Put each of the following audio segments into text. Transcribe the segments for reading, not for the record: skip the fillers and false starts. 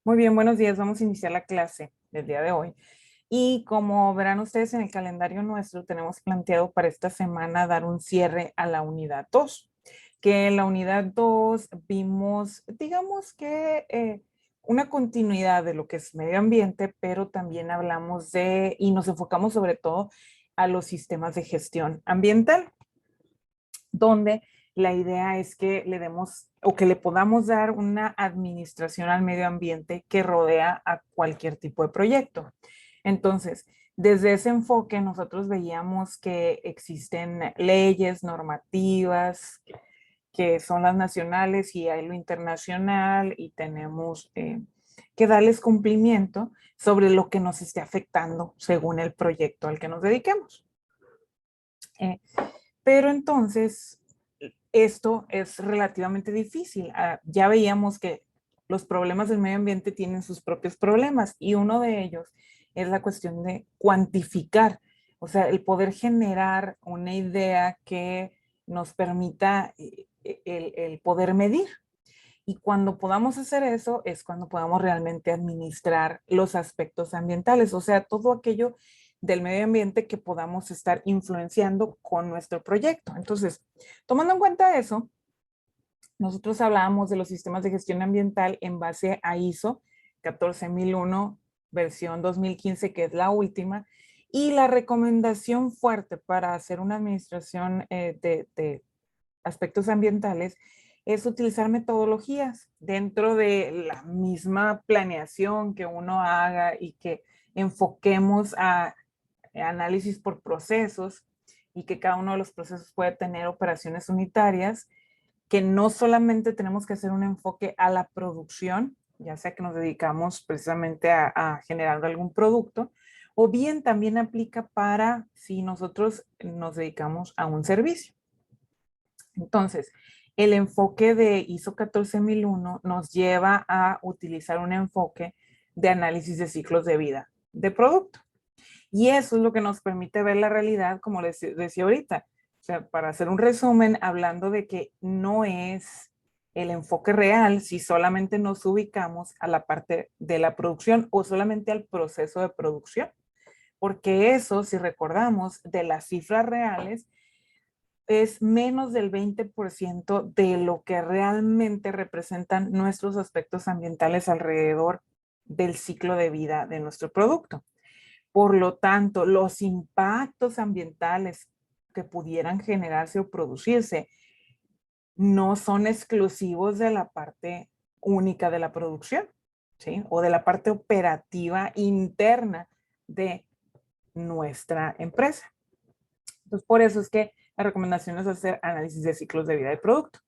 Muy bien, buenos días. Vamos a iniciar la clase del día de hoy. Y como verán ustedes en el calendario nuestro, tenemos planteado para esta semana dar un cierre a la unidad 2, que en la unidad 2 vimos, digamos que una continuidad de lo que es medio ambiente, pero también hablamos de, y nos enfocamos sobre todo a los sistemas de gestión ambiental, donde la idea es que le demos o que le podamos dar una administración al medio ambiente que rodea a cualquier tipo de proyecto. Entonces, desde ese enfoque nosotros veíamos que existen leyes, normativas, que son las nacionales y hay lo internacional y tenemos que darles cumplimiento sobre lo que nos esté afectando según el proyecto al que nos dediquemos. Pero entonces, esto es relativamente difícil. Ya veíamos que los problemas del medio ambiente tienen sus propios problemas y uno de ellos es la cuestión de cuantificar, o sea, el poder generar una idea que nos permita el poder medir. Y cuando podamos hacer eso es cuando podamos realmente administrar los aspectos ambientales, o sea, todo aquello del medio ambiente que podamos estar influenciando con nuestro proyecto. Entonces, tomando en cuenta eso, nosotros hablábamos de los sistemas de gestión ambiental en base a ISO 14001, versión 2015, que es la última, y la recomendación fuerte para hacer una administración de aspectos ambientales es utilizar metodologías dentro de la misma planeación que uno haga y que enfoquemos a análisis por procesos y que cada uno de los procesos puede tener operaciones unitarias, que no solamente tenemos que hacer un enfoque a la producción, ya sea que nos dedicamos precisamente a generar algún producto, o bien también aplica para si nosotros nos dedicamos a un servicio. Entonces, el enfoque de ISO 14001 nos lleva a utilizar un enfoque de análisis de ciclos de vida de producto. Y eso es lo que nos permite ver la realidad, como les decía ahorita. O sea, para hacer un resumen, hablando de que no es el enfoque real si solamente nos ubicamos a la parte de la producción o solamente al proceso de producción. Porque eso, si recordamos, de las cifras reales, es menos del 20% de lo que realmente representan nuestros aspectos ambientales alrededor del ciclo de vida de nuestro producto. Por lo tanto, los impactos ambientales que pudieran generarse o producirse no son exclusivos de la parte única de la producción, ¿sí? O de la parte operativa interna de nuestra empresa. Entonces, por eso es que la recomendación es hacer análisis de ciclos de vida del producto.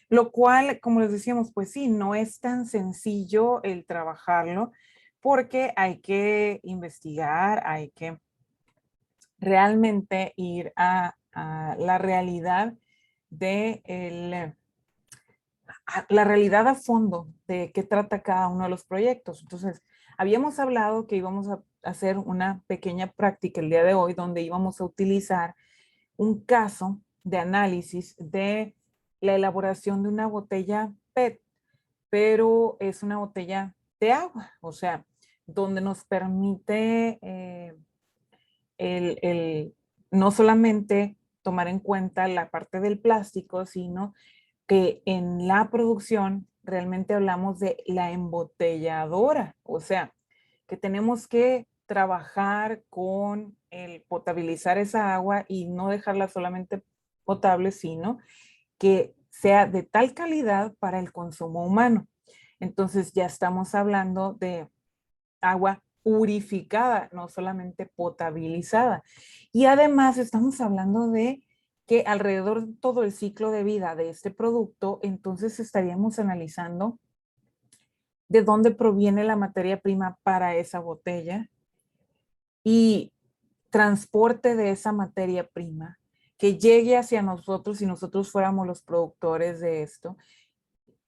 Lo cual, como les decíamos, pues sí, no es tan sencillo el trabajarlo porque hay que investigar, hay que realmente ir a la realidad de la realidad a fondo de qué trata cada uno de los proyectos. Entonces, habíamos hablado que íbamos a hacer una pequeña práctica el día de hoy donde íbamos a utilizar un caso de análisis de la elaboración de una botella PET, pero es una botella de agua, o sea, donde nos permite no solamente tomar en cuenta la parte del plástico, sino que en la producción realmente hablamos de la embotelladora, o sea, que tenemos que trabajar con el potabilizar esa agua y no dejarla solamente potable, sino que sea de tal calidad para el consumo humano. Entonces ya estamos hablando de agua purificada, no solamente potabilizada. Y además estamos hablando de que alrededor de todo el ciclo de vida de este producto, entonces estaríamos analizando de dónde proviene la materia prima para esa botella y transporte de esa materia prima que llegue hacia nosotros si nosotros fuéramos los productores de esto.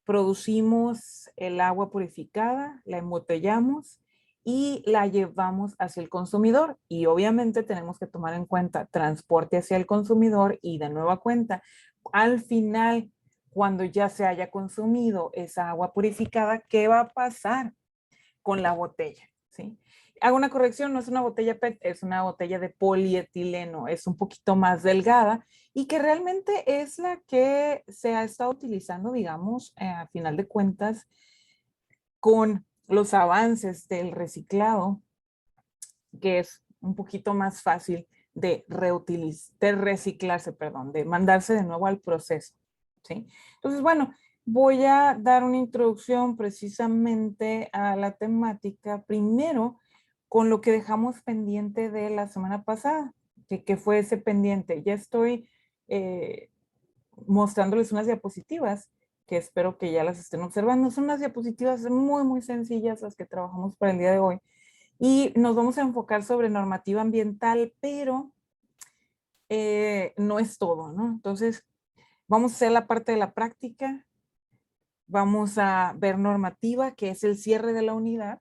Producimos el agua purificada, la embotellamos y la llevamos hacia el consumidor. Y obviamente tenemos que tomar en cuenta transporte hacia el consumidor y de nueva cuenta, al final, cuando ya se haya consumido esa agua purificada, ¿qué va a pasar? con la botella, ¿sí? Hago una corrección, no es una botella PET, es una botella de polietileno, es un poquito más delgada y que realmente es la que se ha estado utilizando, digamos, a final de cuentas, con los avances del reciclado, que es un poquito más fácil de reciclarse, perdón, de mandarse de nuevo al proceso, ¿sí? Entonces, bueno, voy a dar una introducción precisamente a la temática, primero con lo que dejamos pendiente de la semana pasada, que fue ese pendiente. Ya estoy mostrándoles unas diapositivas que espero que ya las estén observando. Son unas diapositivas muy, muy sencillas las que trabajamos para el día de hoy. Y nos vamos a enfocar sobre normativa ambiental, pero no es todo, ¿no? Entonces, vamos a hacer la parte de la práctica, vamos a ver normativa, que es el cierre de la unidad,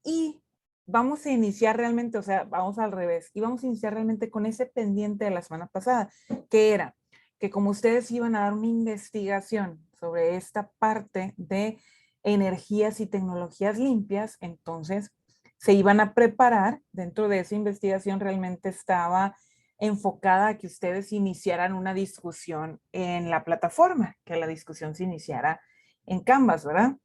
y vamos a iniciar realmente, o sea, vamos al revés, y vamos a iniciar realmente con ese pendiente de la semana pasada, que era que como ustedes iban a dar una investigación sobre esta parte de energías y tecnologías limpias, entonces se iban a preparar, dentro de esa investigación realmente estaba enfocada a que ustedes iniciaran una discusión en la plataforma, que la discusión se iniciara en Canvas, ¿verdad?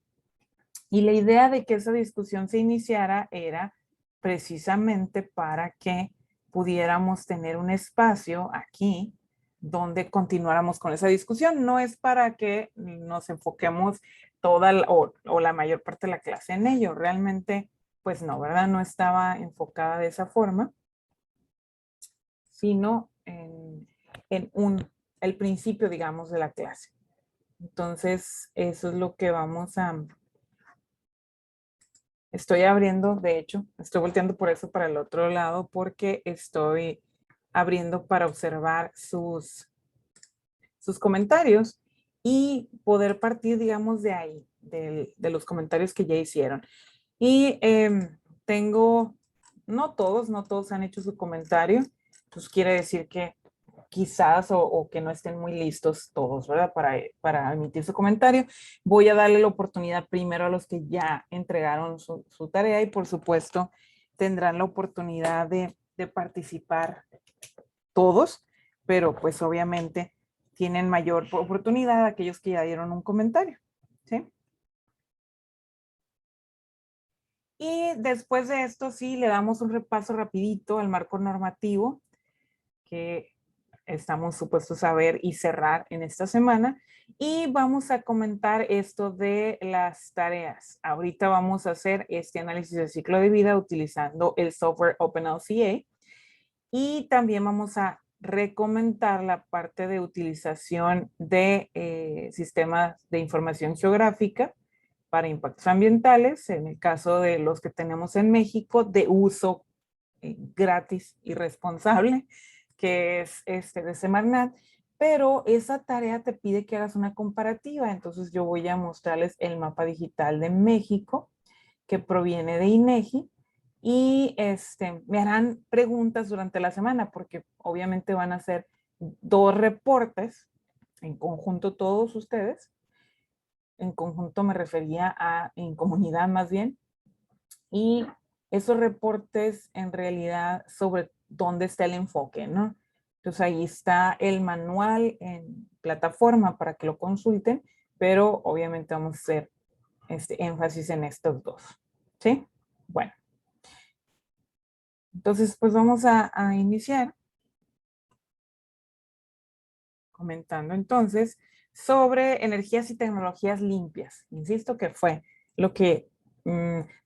Y la idea de que esa discusión se iniciara era precisamente para que pudiéramos tener un espacio aquí donde continuáramos con esa discusión. No es para que nos enfoquemos toda o la mayor parte de la clase en ello. Realmente, pues no, ¿verdad? No estaba enfocada de esa forma, sino en el principio, digamos, de la clase. Entonces, eso es lo que vamos a... Estoy abriendo, de hecho, estoy volteando por eso para el otro lado porque estoy abriendo para observar sus comentarios y poder partir, digamos, de ahí, de los comentarios que ya hicieron. Y tengo, no todos han hecho su comentario, pues quiere decir que quizás o que no estén muy listos todos, ¿verdad? Para emitir su comentario. Voy a darle la oportunidad primero a los que ya entregaron su tarea y por supuesto tendrán la oportunidad de participar todos, pero pues obviamente tienen mayor oportunidad aquellos que ya dieron un comentario, ¿sí? Y después de esto sí le damos un repaso rapidito al marco normativo que estamos supuestos a ver y cerrar en esta semana. Y vamos a comentar esto de las tareas. Ahorita vamos a hacer este análisis de ciclo de vida utilizando el software OpenLCA. Y también vamos a recomendar la parte de utilización de sistemas de información geográfica para impactos ambientales, en el caso de los que tenemos en México, de uso gratis y responsable, que es de Semarnat, pero esa tarea te pide que hagas una comparativa, entonces yo voy a mostrarles el mapa digital de México, que proviene de INEGI, y me harán preguntas durante la semana, porque obviamente van a hacer 2 reportes en conjunto todos ustedes. En conjunto me refería en comunidad más bien, y esos reportes en realidad sobre dónde está el enfoque, ¿no? Entonces ahí está el manual en plataforma para que lo consulten, pero obviamente vamos a hacer énfasis en estos dos, ¿sí? Bueno, entonces pues vamos a iniciar comentando entonces sobre energías y tecnologías limpias. Insisto que fue lo que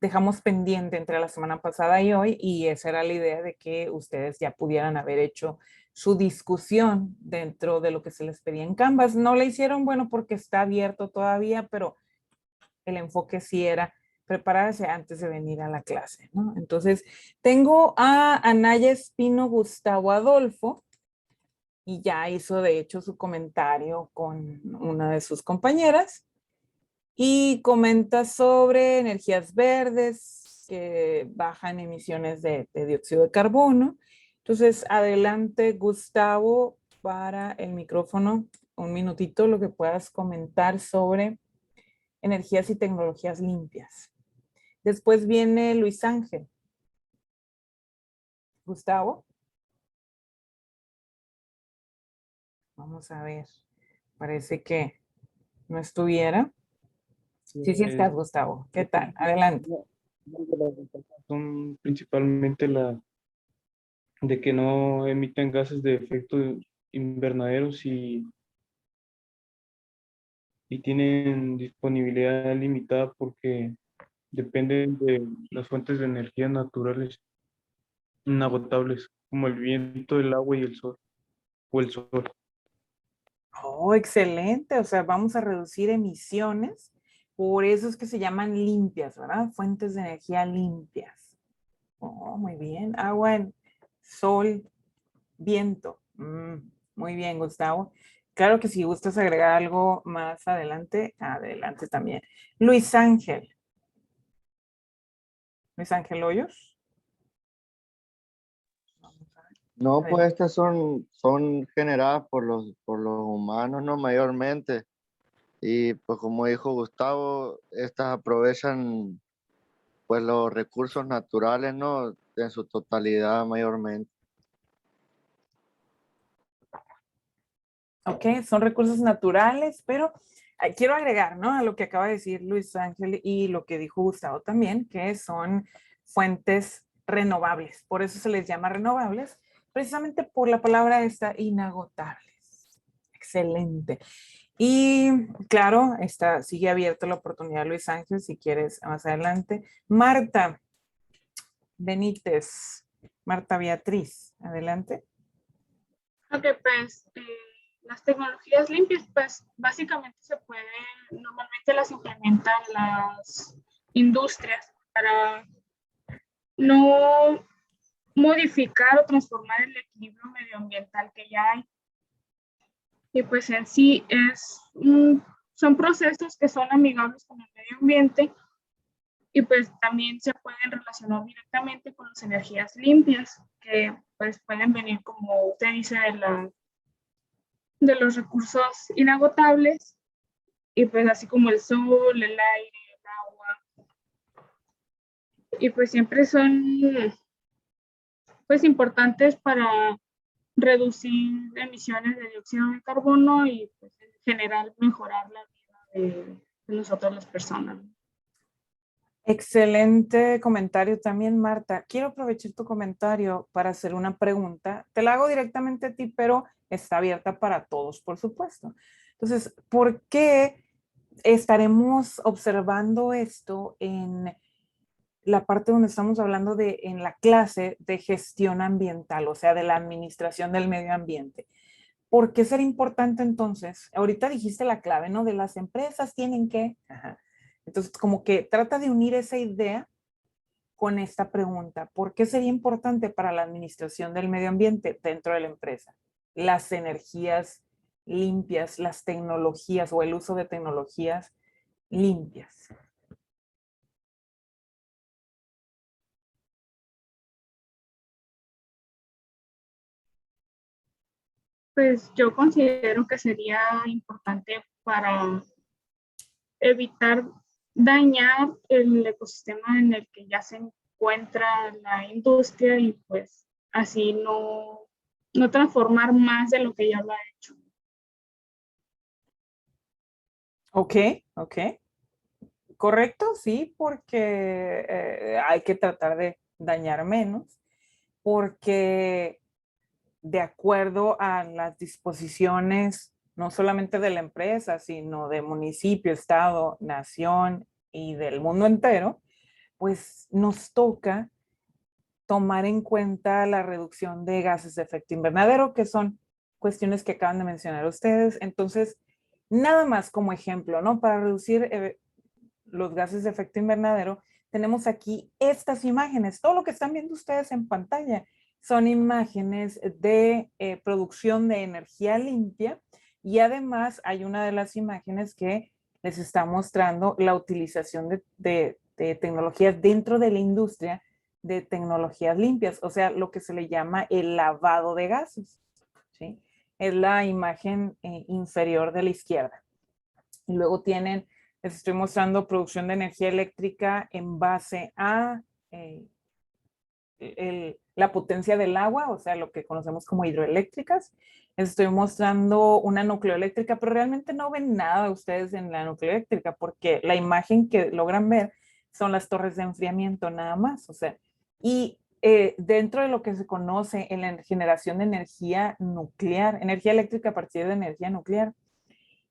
dejamos pendiente entre la semana pasada y hoy, y esa era la idea de que ustedes ya pudieran haber hecho su discusión dentro de lo que se les pedía en Canvas. No la hicieron, bueno, porque está abierto todavía, pero el enfoque sí era prepararse antes de venir a la clase, ¿no? Entonces, tengo a Anaya Espino Gustavo Adolfo, y ya hizo de hecho su comentario con una de sus compañeras y comenta sobre energías verdes que bajan emisiones de dióxido de carbono. Entonces, adelante Gustavo para el micrófono, un minutito lo que puedas comentar sobre energías y tecnologías limpias. Después viene Luis Ángel. Gustavo. Vamos a ver. Parece que no estuviera. Sí, sí estás, Gustavo. ¿Qué tal? Adelante. Son principalmente la de que no emiten gases de efecto invernaderos y tienen disponibilidad limitada porque dependen de las fuentes de energía naturales inagotables, como el viento, el agua y el sol, o el sol. Oh, excelente. O sea, vamos a reducir emisiones. Por eso es que se llaman limpias, ¿verdad? Fuentes de energía limpias. Oh, muy bien. Agua, sol, viento. Muy bien, Gustavo. Claro que si gustas agregar algo más adelante, adelante también. Luis Ángel. Luis Ángel Hoyos. Vamos a ver. No, pues Adelante. estas son generadas por los humanos, ¿no? Mayormente. Y pues como dijo Gustavo, estas aprovechan pues los recursos naturales, ¿no? En su totalidad mayormente. Ok, son recursos naturales, pero quiero agregar, ¿no? A lo que acaba de decir Luis Ángel y lo que dijo Gustavo también, que son fuentes renovables. Por eso se les llama renovables, precisamente por la palabra esta, inagotables. Excelente. Y claro, sigue abierta la oportunidad, Luis Ángel, si quieres más adelante. Marta Benítez, Marta Beatriz, adelante. Ok, pues las tecnologías limpias, pues básicamente normalmente las implementan las industrias para no modificar o transformar el equilibrio medioambiental que ya hay. Y pues en sí son procesos que son amigables con el medio ambiente y pues también se pueden relacionar directamente con las energías limpias, que pues pueden venir, como usted dice, de los recursos inagotables, y pues así como el sol, el aire, el agua, y pues siempre son pues importantes para reducir emisiones de dióxido de carbono y pues en general mejorar la vida de nosotros las personas. Excelente comentario también, Marta. Quiero aprovechar tu comentario para hacer una pregunta. Te la hago directamente a ti, pero está abierta para todos, por supuesto. Entonces, ¿por qué estaremos observando esto en la parte donde estamos hablando en la clase de gestión ambiental, o sea, de la administración del medio ambiente? ¿Por qué será importante entonces? Ahorita dijiste la clave, ¿no? De las empresas tienen que... Ajá. Entonces, como que trata de unir esa idea con esta pregunta. ¿Por qué sería importante para la administración del medio ambiente dentro de la empresa? Las energías limpias, las tecnologías o el uso de tecnologías limpias. Pues yo considero que sería importante para evitar dañar el ecosistema en el que ya se encuentra la industria y pues así no transformar más de lo que ya lo ha hecho. Ok, ok. Correcto, sí, porque hay que tratar de dañar menos, porque de acuerdo a las disposiciones, no solamente de la empresa, sino de municipio, estado, nación y del mundo entero, pues nos toca tomar en cuenta la reducción de gases de efecto invernadero, que son cuestiones que acaban de mencionar ustedes. Entonces, nada más como ejemplo, ¿no? Para reducir los gases de efecto invernadero, tenemos aquí estas imágenes. Todo lo que están viendo ustedes en pantalla son imágenes de producción de energía limpia y además hay una de las imágenes que les está mostrando la utilización de tecnologías dentro de la industria de tecnologías limpias, o sea, lo que se le llama el lavado de gases, ¿sí? Es la imagen inferior de la izquierda. Y luego tienen Les estoy mostrando producción de energía eléctrica en base a la potencia del agua, o sea, lo que conocemos como hidroeléctricas. Les estoy mostrando una nucleoeléctrica, pero realmente no ven nada ustedes en la nucleoeléctrica porque la imagen que logran ver son las torres de enfriamiento nada más, o sea, y dentro de lo que se conoce en la generación de energía nuclear, energía eléctrica a partir de energía nuclear,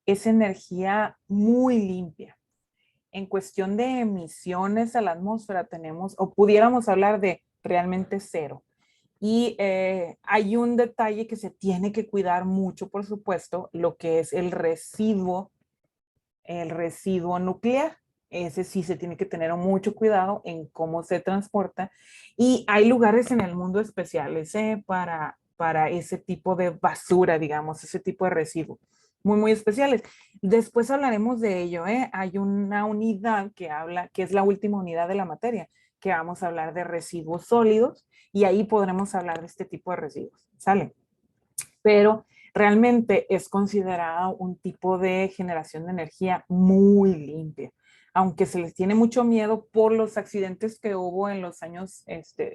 es energía muy limpia. En cuestión de emisiones a la atmósfera tenemos, o pudiéramos hablar de realmente cero. Y hay un detalle que se tiene que cuidar mucho, por supuesto, lo que es el residuo nuclear. Ese sí se tiene que tener mucho cuidado en cómo se transporta. Y hay lugares en el mundo especiales para ese tipo de basura, digamos, ese tipo de residuo. Muy, muy especiales. Después hablaremos de ello, ¿eh? Hay una unidad que es la última unidad de la materia, que vamos a hablar de residuos sólidos y ahí podremos hablar de este tipo de residuos, ¿sale? Pero realmente es considerado un tipo de generación de energía muy limpia, aunque se les tiene mucho miedo por los accidentes que hubo en los años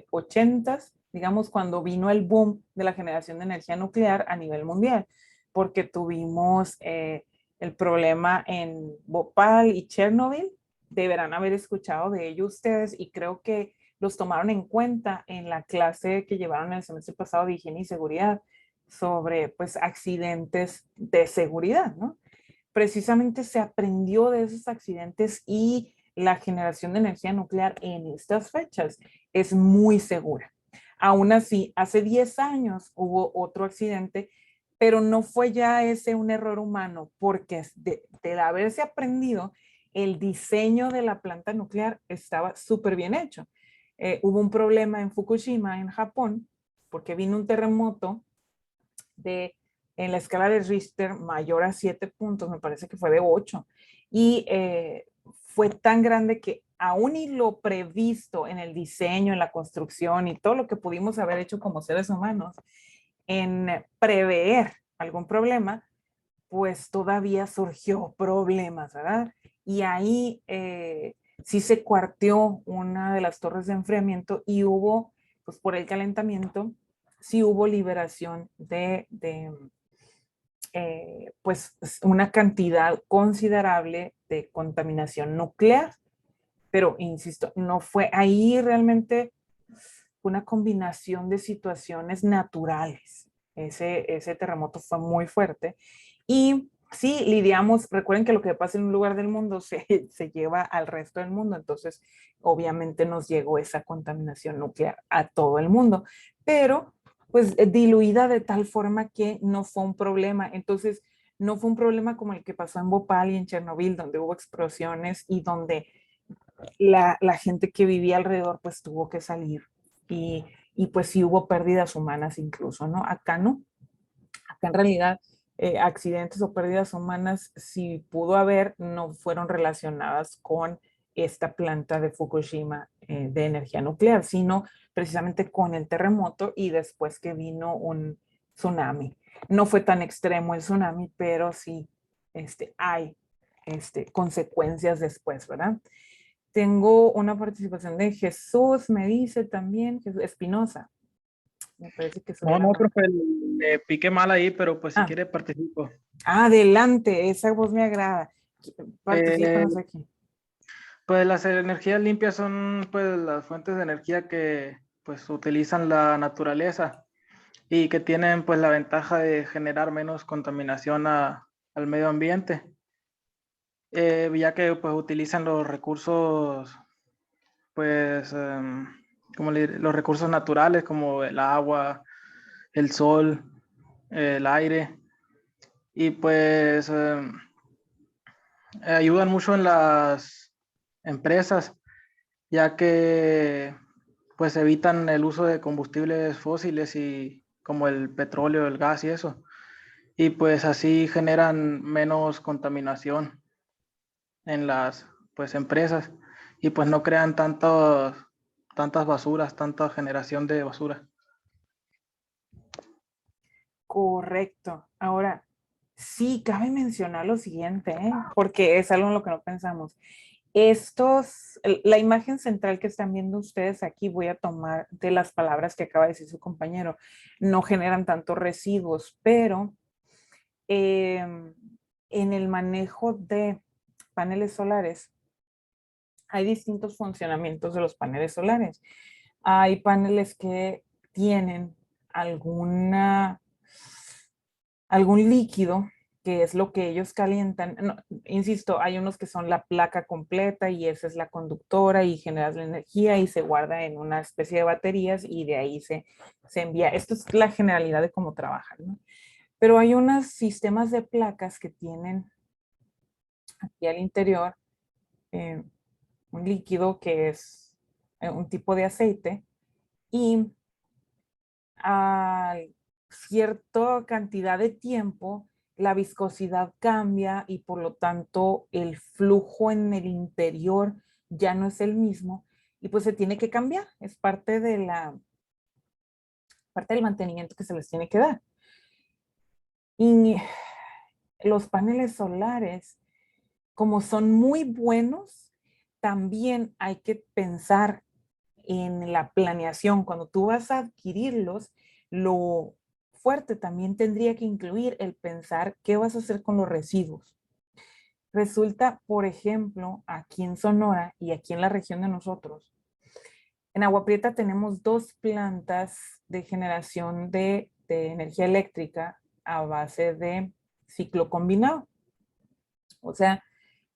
80, digamos, cuando vino el boom de la generación de energía nuclear a nivel mundial, porque tuvimos el problema en Bhopal y Chernobyl. Deberán haber escuchado de ello ustedes y creo que los tomaron en cuenta en la clase que llevaron el semestre pasado de higiene y seguridad sobre pues accidentes de seguridad, ¿no? Precisamente se aprendió de esos accidentes y la generación de energía nuclear en estas fechas es muy segura. Aún así, hace 10 años hubo otro accidente, pero no fue ya ese un error humano, porque de haberse aprendido, el diseño de la planta nuclear estaba súper bien hecho. Hubo un problema en Fukushima, en Japón, porque vino un terremoto en la escala de Richter mayor a 7 puntos, me parece que fue de 8, y fue tan grande que aún y lo previsto en el diseño, en la construcción y todo lo que pudimos haber hecho como seres humanos en prever algún problema, pues todavía surgió problemas, ¿verdad? Y ahí sí se cuarteó una de las torres de enfriamiento y hubo, pues por el calentamiento, sí hubo liberación pues una cantidad considerable de contaminación nuclear. Pero, insisto, no fue ahí realmente una combinación de situaciones naturales. Ese terremoto fue muy fuerte. Y sí, lidiamos, recuerden que lo que pasa en un lugar del mundo se lleva al resto del mundo, entonces obviamente nos llegó esa contaminación nuclear a todo el mundo, pero pues diluida de tal forma que no fue un problema. Entonces, no fue un problema como el que pasó en Bhopal y en Chernobyl, donde hubo explosiones y donde la gente que vivía alrededor pues tuvo que salir y pues sí hubo pérdidas humanas incluso, ¿no? Acá no, acá en realidad accidentes o pérdidas humanas, si pudo haber, no fueron relacionadas con esta planta de Fukushima de energía nuclear, sino precisamente con el terremoto y después que vino un tsunami. No fue tan extremo el tsunami, pero sí hay consecuencias después, ¿verdad? Tengo una participación de Jesús, me dice también, Jesús Espinosa. Me parece que soy No, la no, marca. profe, le piqué mal ahí, pero pues si Ah, quiere participo. adelante, esa voz me agrada. Particípanos Eh, aquí. pues las energías limpias son pues las fuentes de energía que pues utilizan la naturaleza y que tienen pues la ventaja de generar menos contaminación al medio ambiente, ya que pues utilizan los recursos pues los recursos naturales como el agua, el sol, el aire y pues ayudan mucho en las empresas, ya que pues evitan el uso de combustibles fósiles y como el petróleo, el gas y eso. Y pues así generan menos contaminación en las pues empresas y pues no crean tantas basuras, tanta generación de basura. Correcto. Ahora, Sí, cabe mencionar lo siguiente, ¿eh? Porque es algo en lo que no pensamos. La imagen central que están viendo ustedes aquí, voy a tomar de las palabras que acaba de decir su compañero, no generan tantos residuos, pero en el manejo de paneles solares, hay distintos funcionamientos de los paneles solares. Hay paneles que tienen algún líquido que es lo que ellos calientan. No, insisto, hay unos que son la placa completa y esa es la conductora y generas la energía y se guarda en una especie de baterías y de ahí se envía. Esto es la generalidad de cómo trabajan, ¿no? Pero hay unos sistemas de placas que tienen aquí al interior eh, un líquido que es un tipo de aceite y a cierta cantidad de tiempo la viscosidad cambia y por lo tanto el flujo en el interior ya no es el mismo y pues se tiene que cambiar. Es parte parte del mantenimiento que se les tiene que dar. Y los paneles solares, como son muy buenos, también hay que pensar en la planeación. Cuando tú vas a adquirirlos, lo fuerte también tendría que incluir el pensar qué vas a hacer con los residuos. Resulta, por ejemplo, aquí en Sonora y aquí en la región de nosotros, en Agua Prieta tenemos 2 plantas de generación de energía eléctrica a base de ciclo combinado. O sea,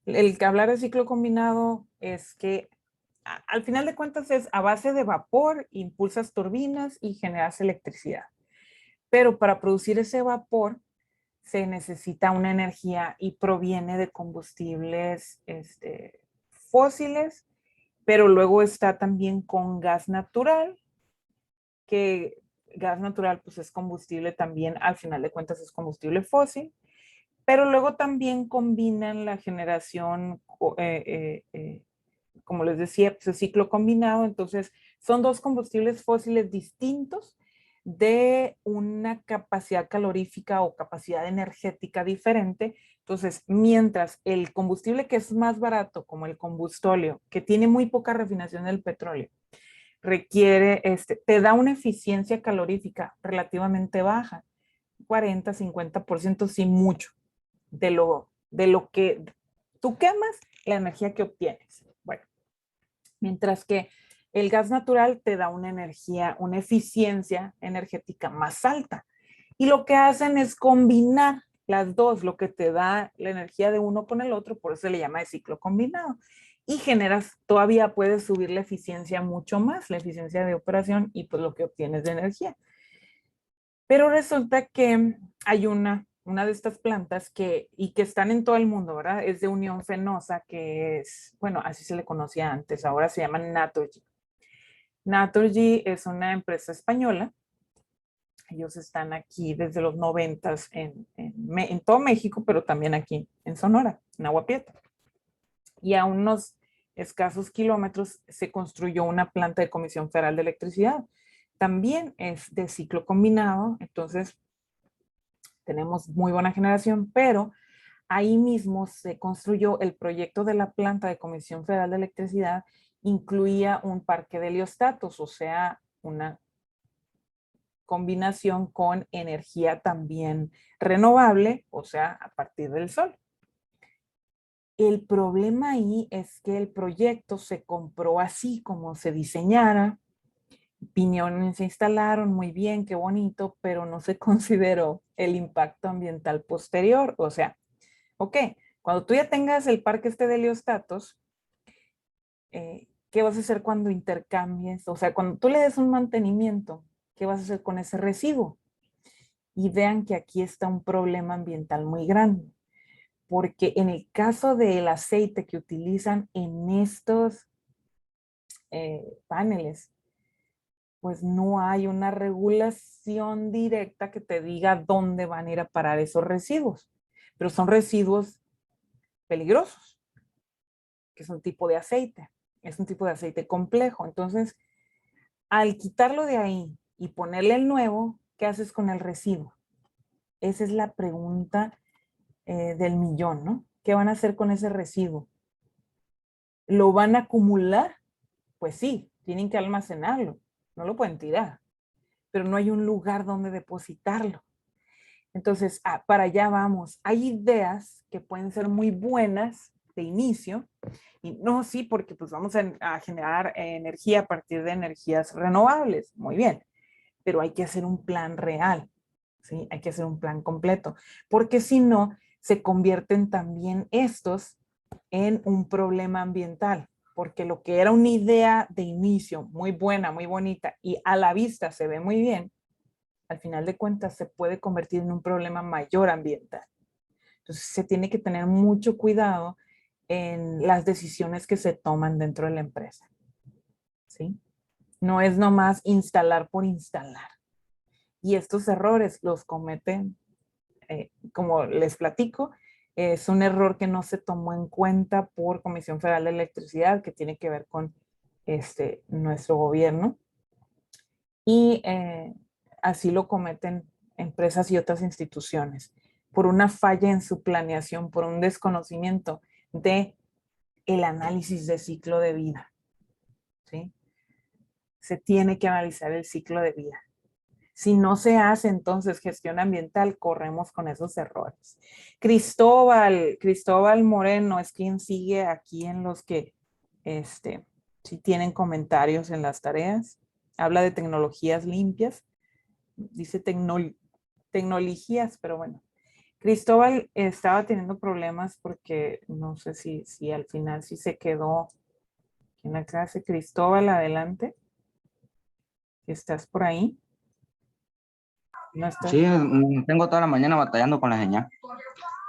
el que hablar de ciclo combinado es que al final de cuentas es a base de vapor, impulsas turbinas y generas electricidad. Pero para producir ese vapor se necesita una energía y proviene de combustibles fósiles, pero luego está también con gas natural, que gas natural pues es combustible también, al final de cuentas es combustible fósil, pero luego también combinan la generación como les decía, pues es ciclo combinado, entonces son 2 combustibles fósiles distintos de una capacidad calorífica o capacidad energética diferente. Entonces, mientras el combustible que es más barato, como el combustóleo, que tiene muy poca refinación del petróleo, requiere, te da una eficiencia calorífica relativamente baja, 40, 50%, sí mucho, de lo que tú quemas, la energía que obtienes. Bueno, mientras que el gas natural te da una energía, una eficiencia energética más alta. Y lo que hacen es combinar las dos, lo que te da la energía de uno con el otro, por eso se le llama de ciclo combinado. Y generas, todavía puedes subir la eficiencia mucho más, la eficiencia de operación y pues lo que obtienes de energía. Pero resulta que hay una de estas plantas que están en todo el mundo, ¿verdad? Es de Unión Fenosa, que es, bueno, así se le conocía antes, ahora se llama Naturgy. Naturgy es una empresa española. Ellos están aquí desde los 90s en todo México, pero también aquí en Sonora, en Agua Prieta. Y a unos escasos kilómetros se construyó una planta de Comisión Federal de Electricidad. También es de ciclo combinado, entonces tenemos muy buena generación, pero ahí mismo se construyó el proyecto de la planta de Comisión Federal de Electricidad, incluía un parque de heliostatos, o sea, una combinación con energía también renovable, o sea, a partir del sol. El problema ahí es que el proyecto se compró así como se diseñara, piñones se instalaron muy bien, qué bonito, pero no se consideró el impacto ambiental posterior. O sea, ok, cuando tú ya tengas el parque de heliostatos, ¿qué vas a hacer cuando intercambies? O sea, cuando tú le des un mantenimiento, ¿qué vas a hacer con ese residuo? Y vean que aquí está un problema ambiental muy grande, porque en el caso del aceite que utilizan en estos paneles, pues no hay una regulación directa que te diga dónde van a ir a parar esos residuos, pero son residuos peligrosos, que es un tipo de aceite, es un tipo de aceite complejo. Entonces, al quitarlo de ahí y ponerle el nuevo, ¿qué haces con el residuo? Esa es la pregunta del millón, ¿no? ¿Qué van a hacer con ese residuo? ¿Lo van a acumular? Pues sí, tienen que almacenarlo, no lo pueden tirar, pero no hay un lugar donde depositarlo. Entonces, para allá vamos. Hay ideas que pueden ser muy buenas de inicio, y no, sí, porque pues vamos a generar energía a partir de energías renovables, muy bien, pero hay que hacer un plan real, ¿sí? Hay que hacer un plan completo, porque si no, se convierten también estos en un problema ambiental, porque lo que era una idea de inicio muy buena, muy bonita y a la vista se ve muy bien, al final de cuentas se puede convertir en un problema mayor ambiental. Entonces se tiene que tener mucho cuidado en las decisiones que se toman dentro de la empresa, ¿sí? No es nomás instalar por instalar. Y estos errores los cometen, como les platico, es un error que no se tomó en cuenta por Comisión Federal de Electricidad, que tiene que ver con nuestro gobierno. Y así lo cometen empresas y otras instituciones, por una falla en su planeación, por un desconocimiento de el análisis de ciclo de vida, ¿sí? Se tiene que analizar el ciclo de vida. Si no se hace entonces gestión ambiental, corremos con esos errores. Cristóbal Moreno es quien sigue aquí en los que, si tienen comentarios en las tareas. Habla de tecnologías limpias. Dice tecnologías, pero bueno. Cristóbal estaba teniendo problemas porque no sé si al final sí se quedó en la clase. Cristóbal, adelante. ¿Estás por ahí? ¿No estás? Sí, tengo toda la mañana batallando con la señal.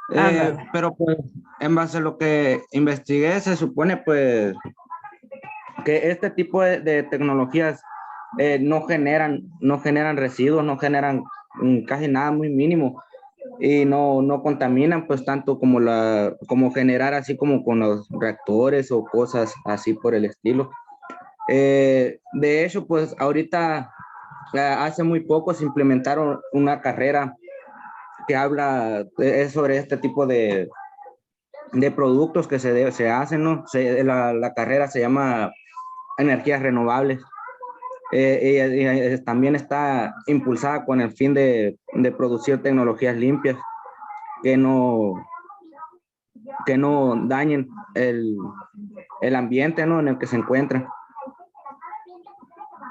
Ándale. Pero pues en base a lo que investigué, se supone pues que este tipo de tecnologías no generan residuos, no generan casi nada, muy mínimo, y no contaminan pues tanto como generar así como con los reactores o cosas así por el estilo. De hecho, pues ahorita hace muy poco se implementaron una carrera que habla es sobre este tipo de productos que se hacen, ¿no? La carrera se llama Energías Renovables. Y también está impulsada con el fin de producir tecnologías limpias que no dañen el ambiente, ¿no?, en el que se encuentran.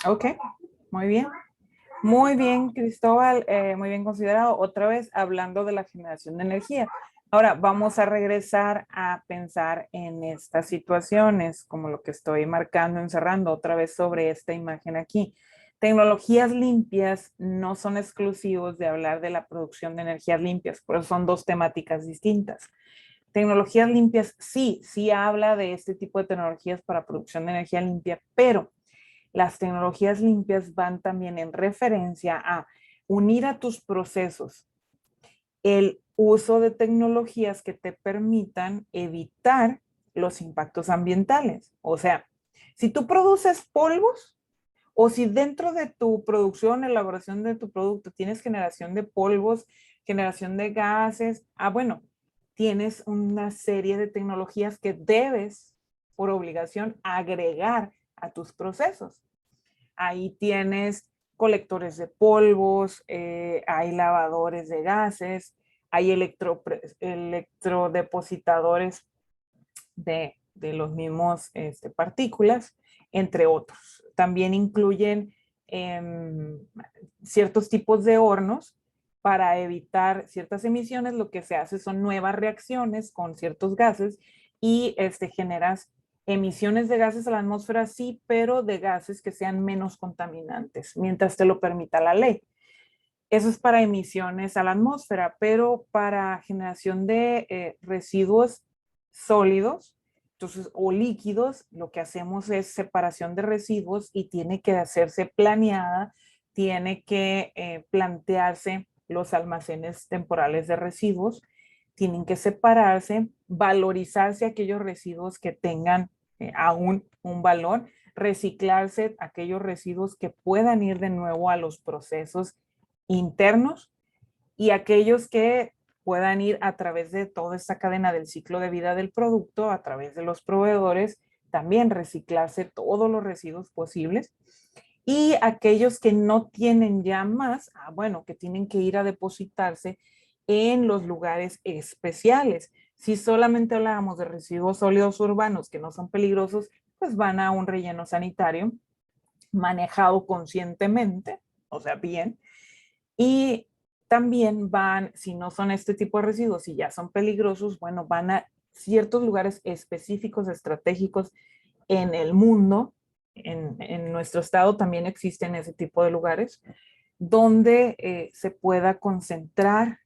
Ok, muy bien. Muy bien, Cristóbal, muy bien considerado. Otra vez hablando de la generación de energía. Ahora vamos a regresar a pensar en estas situaciones, como lo que estoy marcando, encerrando otra vez sobre esta imagen aquí. Tecnologías limpias no son exclusivos de hablar de la producción de energías limpias, por eso son dos temáticas distintas. Tecnologías limpias sí habla de este tipo de tecnologías para producción de energía limpia, pero las tecnologías limpias van también en referencia a unir a tus procesos el uso de tecnologías que te permitan evitar los impactos ambientales. O sea, si tú produces polvos o si dentro de tu producción, elaboración de tu producto tienes generación de polvos, generación de gases, bueno, tienes una serie de tecnologías que debes por obligación agregar a tus procesos. Ahí tienes colectores de polvos, hay lavadores de gases, hay electrodepositadores de los mismos partículas, entre otros. También incluyen ciertos tipos de hornos para evitar ciertas emisiones. Lo que se hace son nuevas reacciones con ciertos gases y generas emisiones de gases a la atmósfera, sí, pero de gases que sean menos contaminantes, mientras te lo permita la ley. Eso es para emisiones a la atmósfera, pero para generación de residuos sólidos, entonces, o líquidos, lo que hacemos es separación de residuos y tiene que hacerse planeada, tiene que plantearse los almacenes temporales de residuos, tienen que separarse, valorizarse aquellos residuos que tengan aún un valor, reciclarse aquellos residuos que puedan ir de nuevo a los procesos internos y aquellos que puedan ir a través de toda esta cadena del ciclo de vida del producto, a través de los proveedores, también reciclarse todos los residuos posibles. Y aquellos que no tienen ya más, bueno, que tienen que ir a depositarse en los lugares especiales. Si solamente hablábamos de residuos sólidos urbanos que no son peligrosos, pues van a un relleno sanitario manejado conscientemente, o sea, bien. Y también van, si no son este tipo de residuos y ya son peligrosos, bueno, van a ciertos lugares específicos, estratégicos en el mundo. En nuestro estado también existen ese tipo de lugares donde se pueda concentrar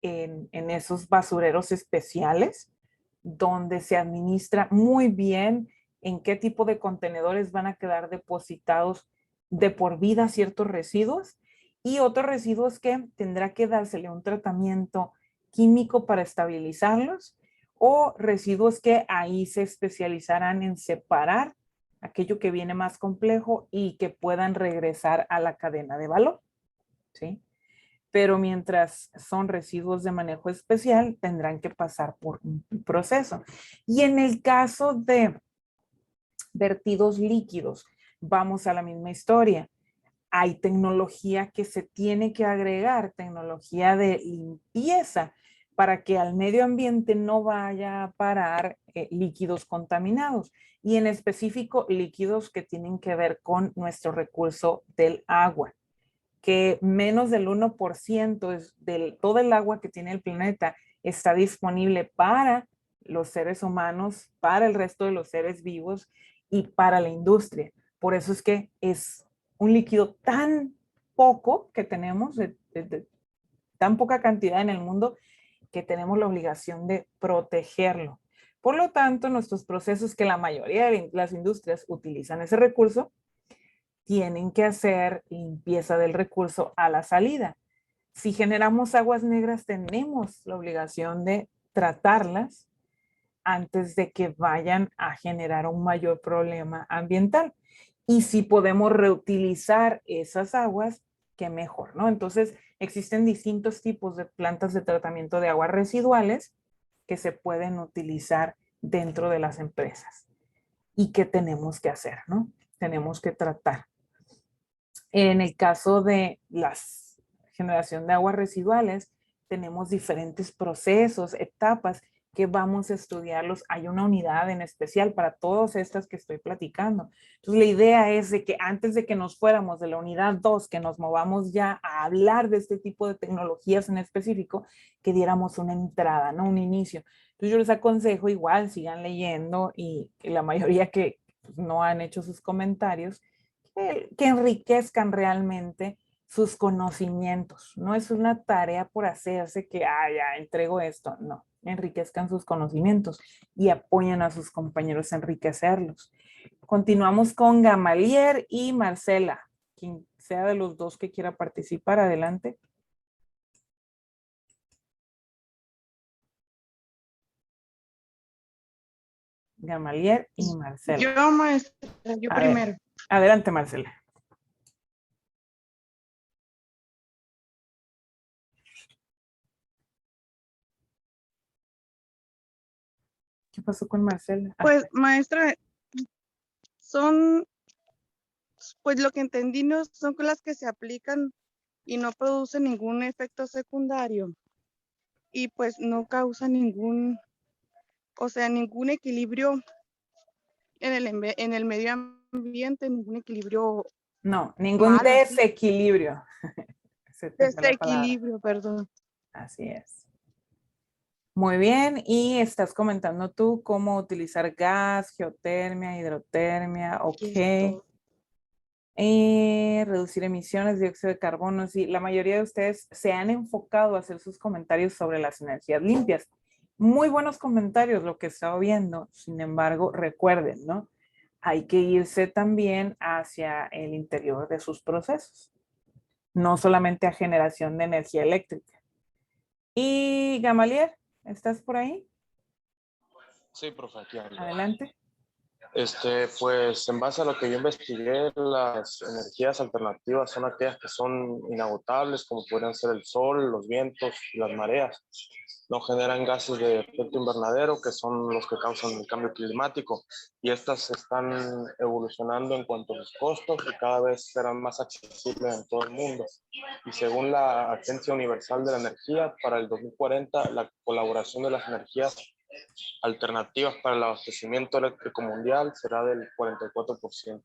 en esos basureros especiales, donde se administra muy bien en qué tipo de contenedores van a quedar depositados de por vida ciertos residuos y otros residuos que tendrá que dársele un tratamiento químico para estabilizarlos o residuos que ahí se especializarán en separar aquello que viene más complejo y que puedan regresar a la cadena de valor, ¿sí? Pero mientras son residuos de manejo especial, tendrán que pasar por un proceso. Y en el caso de vertidos líquidos, vamos a la misma historia. Hay tecnología que se tiene que agregar, tecnología de limpieza, para que al medio ambiente no vaya a parar líquidos contaminados y en específico líquidos que tienen que ver con nuestro recurso del agua, que menos del 1% de todo el agua que tiene el planeta está disponible para los seres humanos, para el resto de los seres vivos y para la industria. Por eso es que es un líquido tan poco que tenemos, de tan poca cantidad en el mundo, que tenemos la obligación de protegerlo. Por lo tanto, nuestros procesos, que la mayoría de las industrias utilizan ese recurso, tienen que hacer limpieza del recurso a la salida. Si generamos aguas negras, tenemos la obligación de tratarlas antes de que vayan a generar un mayor problema ambiental. Y si podemos reutilizar esas aguas, qué mejor, ¿no? Entonces, existen distintos tipos de plantas de tratamiento de aguas residuales que se pueden utilizar dentro de las empresas. ¿Y qué tenemos que hacer, no? Tenemos que tratar. En el caso de la generación de aguas residuales, tenemos diferentes procesos, etapas que vamos a estudiarlos. Hay una unidad en especial para todas estas que estoy platicando. Entonces, la idea es de que antes de que nos fuéramos de la unidad 2, que nos movamos ya a hablar de este tipo de tecnologías en específico, que diéramos una entrada, ¿no? Un inicio. Entonces, yo les aconsejo igual, sigan leyendo y la mayoría que no han hecho sus comentarios, que enriquezcan realmente sus conocimientos. No es una tarea por hacerse que, ya entrego esto. No, enriquezcan sus conocimientos y apoyen a sus compañeros a enriquecerlos. Continuamos con Gamalier y Marcela. Quien sea de los dos que quiera participar, adelante. Gamalier y Marcela. Yo, maestra, yo primero. Adelante, Marcela. ¿Qué pasó con Marcela? Pues, maestra, son, pues lo que entendí, no son las que se aplican y no producen ningún efecto secundario y pues no causan ningún, o sea, ningún equilibrio en el medio ambiente, ningún equilibrio. No, ningún malo, desequilibrio. Desequilibrio, perdón. Así es. Muy bien, y estás comentando tú cómo utilizar gas, geotermia, hidrotermia, ok. Reducir emisiones de dióxido de carbono. Sí, la mayoría de ustedes se han enfocado a hacer sus comentarios sobre las energías limpias. Muy buenos comentarios lo que he estado viendo. Sin embargo, recuerden, ¿no? Hay que irse también hacia el interior de sus procesos. No solamente a generación de energía eléctrica. Y Gamalier, ¿estás por ahí? Sí, profe, aquí hablo. Adelante. Pues en base a lo que yo investigué, las energías alternativas son aquellas que son inagotables, como podrían ser el sol, los vientos y las mareas. No generan gases de efecto invernadero, que son los que causan el cambio climático. Y estas están evolucionando en cuanto a sus costos y cada vez serán más accesibles en todo el mundo. Y según la Agencia Universal de la Energía, para el 2040, la colaboración de las energías alternativas para el abastecimiento eléctrico mundial será del 44%.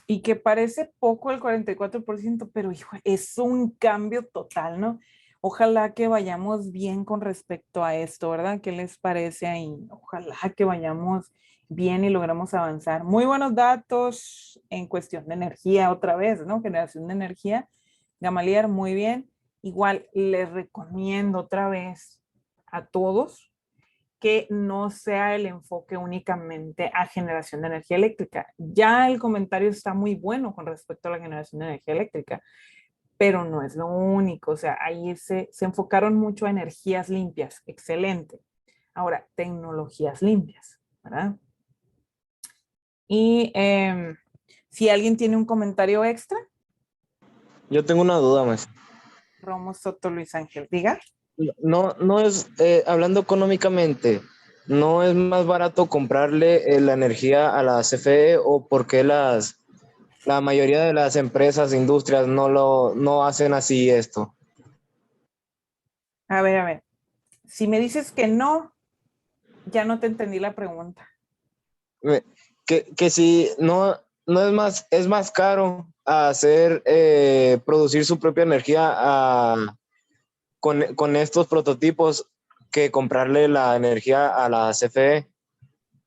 Y que parece poco el 44%, pero hijo, es un cambio total, ¿no? Ojalá que vayamos bien con respecto a esto, ¿verdad? ¿Qué les parece ahí? Ojalá que vayamos bien y logremos avanzar. Muy buenos datos en cuestión de energía otra vez, ¿no? Generación de energía. Gamaliel, muy bien. Igual les recomiendo otra vez a todos que no sea el enfoque únicamente a generación de energía eléctrica. Ya el comentario está muy bueno con respecto a la generación de energía eléctrica, pero no es lo único. O sea, ahí se enfocaron mucho a energías limpias. Excelente. Ahora, tecnologías limpias, ¿verdad? Y si alguien tiene un comentario extra, Yo tengo una duda, más. Romo Soto Luis Ángel, diga. No es, hablando económicamente, ¿no es más barato comprarle la energía a la CFE o por qué la mayoría de las empresas, industrias no hacen así esto? A ver. Si me dices que no, ya no te entendí la pregunta. Que si no es más caro hacer, producir su propia energía con estos prototipos que comprarle la energía a la CFE,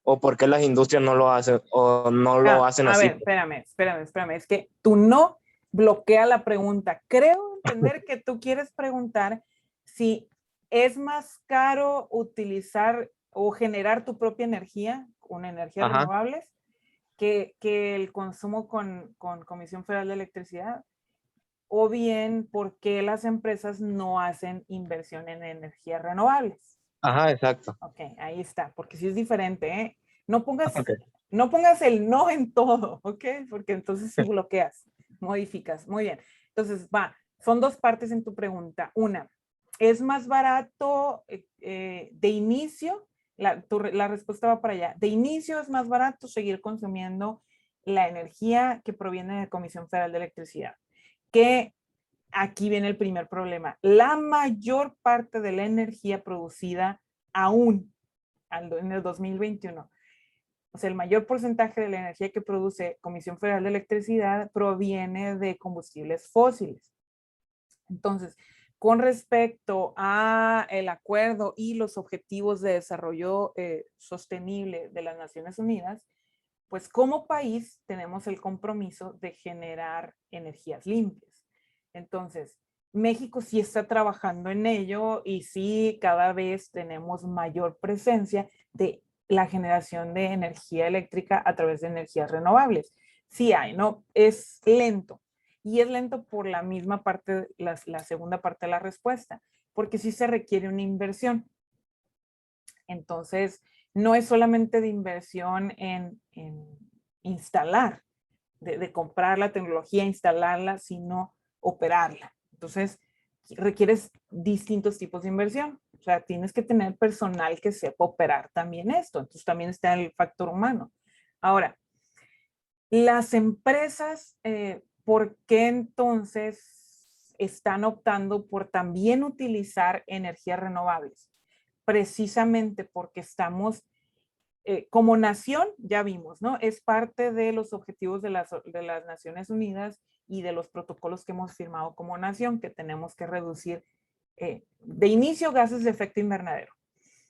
o por qué las industrias no lo hacen o no lo hacen a así. ver, espérame. Es que tú no bloquea la pregunta. Creo entender que tú quieres preguntar si es más caro utilizar o generar tu propia energía con energías Ajá. renovables que el consumo con Comisión Federal de Electricidad, o bien por qué las empresas no hacen inversión en energías renovables. Ajá, exacto. Ok, ahí está, porque sí es diferente, ¿eh? No pongas, Okay. no pongas el no en todo, ¿ok? Porque entonces sí bloqueas, modificas. Muy bien. Entonces, son dos partes en tu pregunta. Una, ¿es más barato de inicio? La respuesta va para allá. De inicio es más barato seguir consumiendo la energía que proviene de Comisión Federal de Electricidad. Que aquí viene el primer problema. La mayor parte de la energía producida aún en el 2021, o sea, el mayor porcentaje de la energía que produce Comisión Federal de Electricidad proviene de combustibles fósiles. Entonces, con respecto a el acuerdo y los objetivos de desarrollo sostenible de las Naciones Unidas, pues como país tenemos el compromiso de generar energías limpias. Entonces, México sí está trabajando en ello y sí cada vez tenemos mayor presencia de la generación de energía eléctrica a través de energías renovables. Sí hay, ¿no? Es lento. Y es lento por la misma parte, la segunda parte de la respuesta, porque sí se requiere una inversión. Entonces, no es solamente de inversión en instalar, de comprar la tecnología, instalarla, sino operarla. Entonces, requieres distintos tipos de inversión. O sea, tienes que tener personal que sepa operar también esto. Entonces, también está el factor humano. Ahora, las empresas, ¿por qué entonces están optando por también utilizar energías renovables? Precisamente porque estamos, como nación, ya vimos, ¿no? Es parte de los objetivos de las Naciones Unidas y de los protocolos que hemos firmado como nación, que tenemos que reducir de inicio gases de efecto invernadero.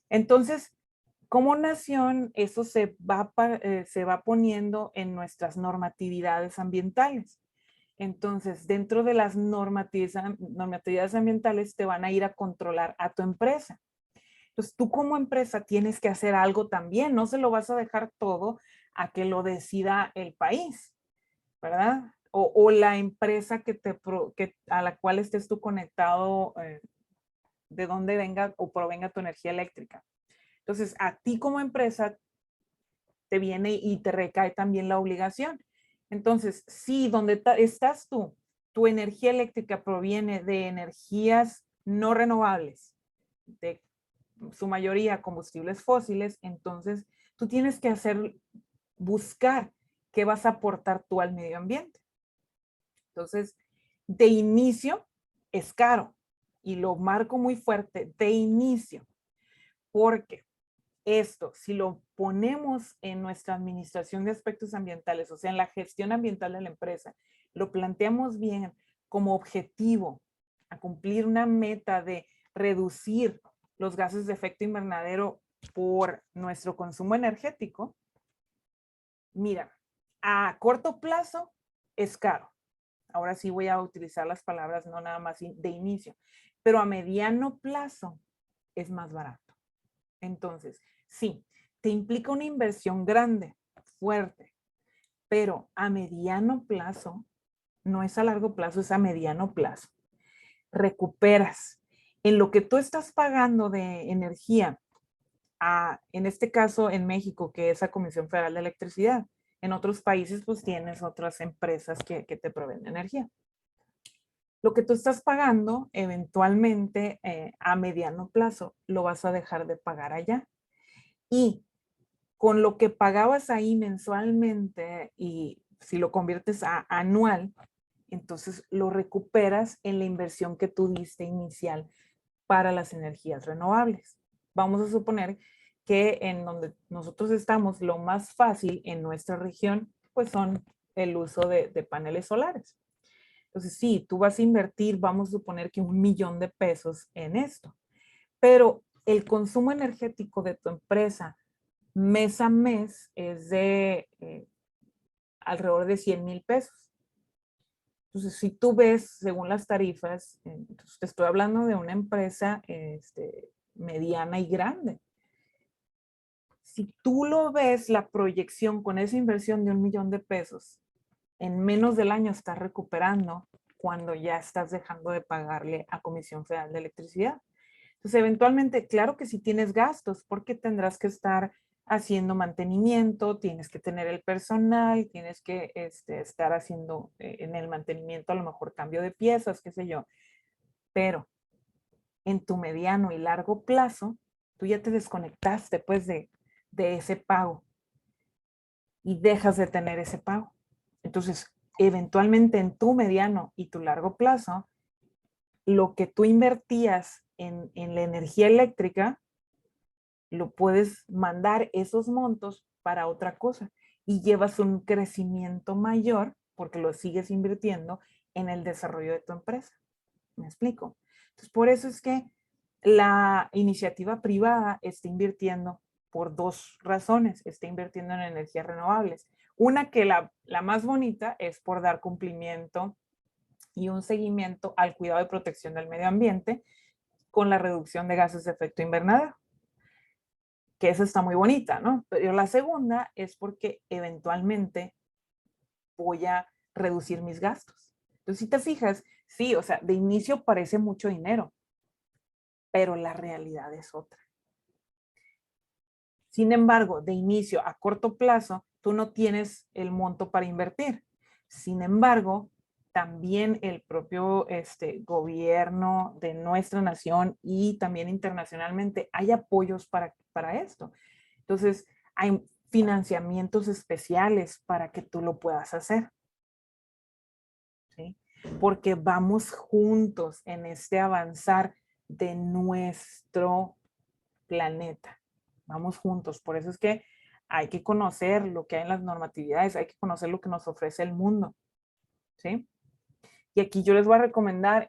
Entonces, como nación, eso se va poniendo en nuestras normatividades ambientales. Entonces, dentro de las normatividades ambientales te van a ir a controlar a tu empresa. Entonces, tú como empresa tienes que hacer algo también, no se lo vas a dejar todo a que lo decida el país, ¿verdad? O la empresa a la cual estés tú conectado, de dónde venga o provenga tu energía eléctrica. Entonces, a ti como empresa te viene y te recae también la obligación. Entonces, si donde estás tú, tu energía eléctrica proviene de energías no renovables, de su mayoría combustibles fósiles, entonces tú tienes que buscar qué vas a aportar tú al medio ambiente. Entonces, de inicio es caro, y lo marco muy fuerte, de inicio, porque esto, si lo ponemos en nuestra administración de aspectos ambientales, o sea, en la gestión ambiental de la empresa, lo planteamos bien como objetivo a cumplir una meta de reducir los gases de efecto invernadero por nuestro consumo energético, mira, a corto plazo es caro. Ahora sí voy a utilizar las palabras no nada más de inicio, pero a mediano plazo es más barato. Entonces, sí, te implica una inversión grande, fuerte, pero a mediano plazo, no es a largo plazo, es a mediano plazo. Recuperas en lo que tú estás pagando de energía, en este caso en México, que es la Comisión Federal de Electricidad. En otros países, pues tienes otras empresas que te proveen de energía. Lo que tú estás pagando, eventualmente, a mediano plazo, lo vas a dejar de pagar allá. Y con lo que pagabas ahí mensualmente, y si lo conviertes a anual, entonces lo recuperas en la inversión que tú diste inicial para las energías renovables. Vamos a suponer que en donde nosotros estamos, lo más fácil en nuestra región, pues son el uso de paneles solares. Entonces, sí, tú vas a invertir, vamos a suponer que $1,000,000 en esto, pero el consumo energético de tu empresa mes a mes es de alrededor de $100,000. Entonces, si tú ves, según las tarifas, entonces te estoy hablando de una empresa mediana y grande. Si tú lo ves, la proyección con esa inversión de $1,000,000, en menos del año estás recuperando cuando ya estás dejando de pagarle a Comisión Federal de Electricidad. Entonces, eventualmente, claro que si tienes gastos, porque tendrás que estar haciendo mantenimiento, tienes que tener el personal, tienes que estar haciendo en el mantenimiento a lo mejor cambio de piezas, qué sé yo. Pero en tu mediano y largo plazo, tú ya te desconectaste pues de ese pago y dejas de tener ese pago. Entonces, eventualmente en tu mediano y tu largo plazo, lo que tú invertías en la energía eléctrica, lo puedes mandar esos montos para otra cosa y llevas un crecimiento mayor porque lo sigues invirtiendo en el desarrollo de tu empresa. ¿Me explico? Entonces, por eso es que la iniciativa privada está invirtiendo por dos razones. Está invirtiendo en energías renovables. Una que la más bonita es por dar cumplimiento y un seguimiento al cuidado y protección del medio ambiente con la reducción de gases de efecto invernadero, que esa está muy bonita, ¿no? Pero la segunda es porque eventualmente voy a reducir mis gastos. Entonces, si te fijas, sí, o sea, de inicio parece mucho dinero, pero la realidad es otra. Sin embargo, de inicio a corto plazo, tú no tienes el monto para invertir. Sin embargo, también el propio gobierno de nuestra nación y también internacionalmente hay apoyos para esto. Entonces, hay financiamientos especiales para que tú lo puedas hacer. ¿Sí? Porque vamos juntos en este avanzar de nuestro planeta. Vamos juntos. Por eso es que hay que conocer lo que hay en las normatividades, hay que conocer lo que nos ofrece el mundo. ¿Sí? Y aquí yo les voy a recomendar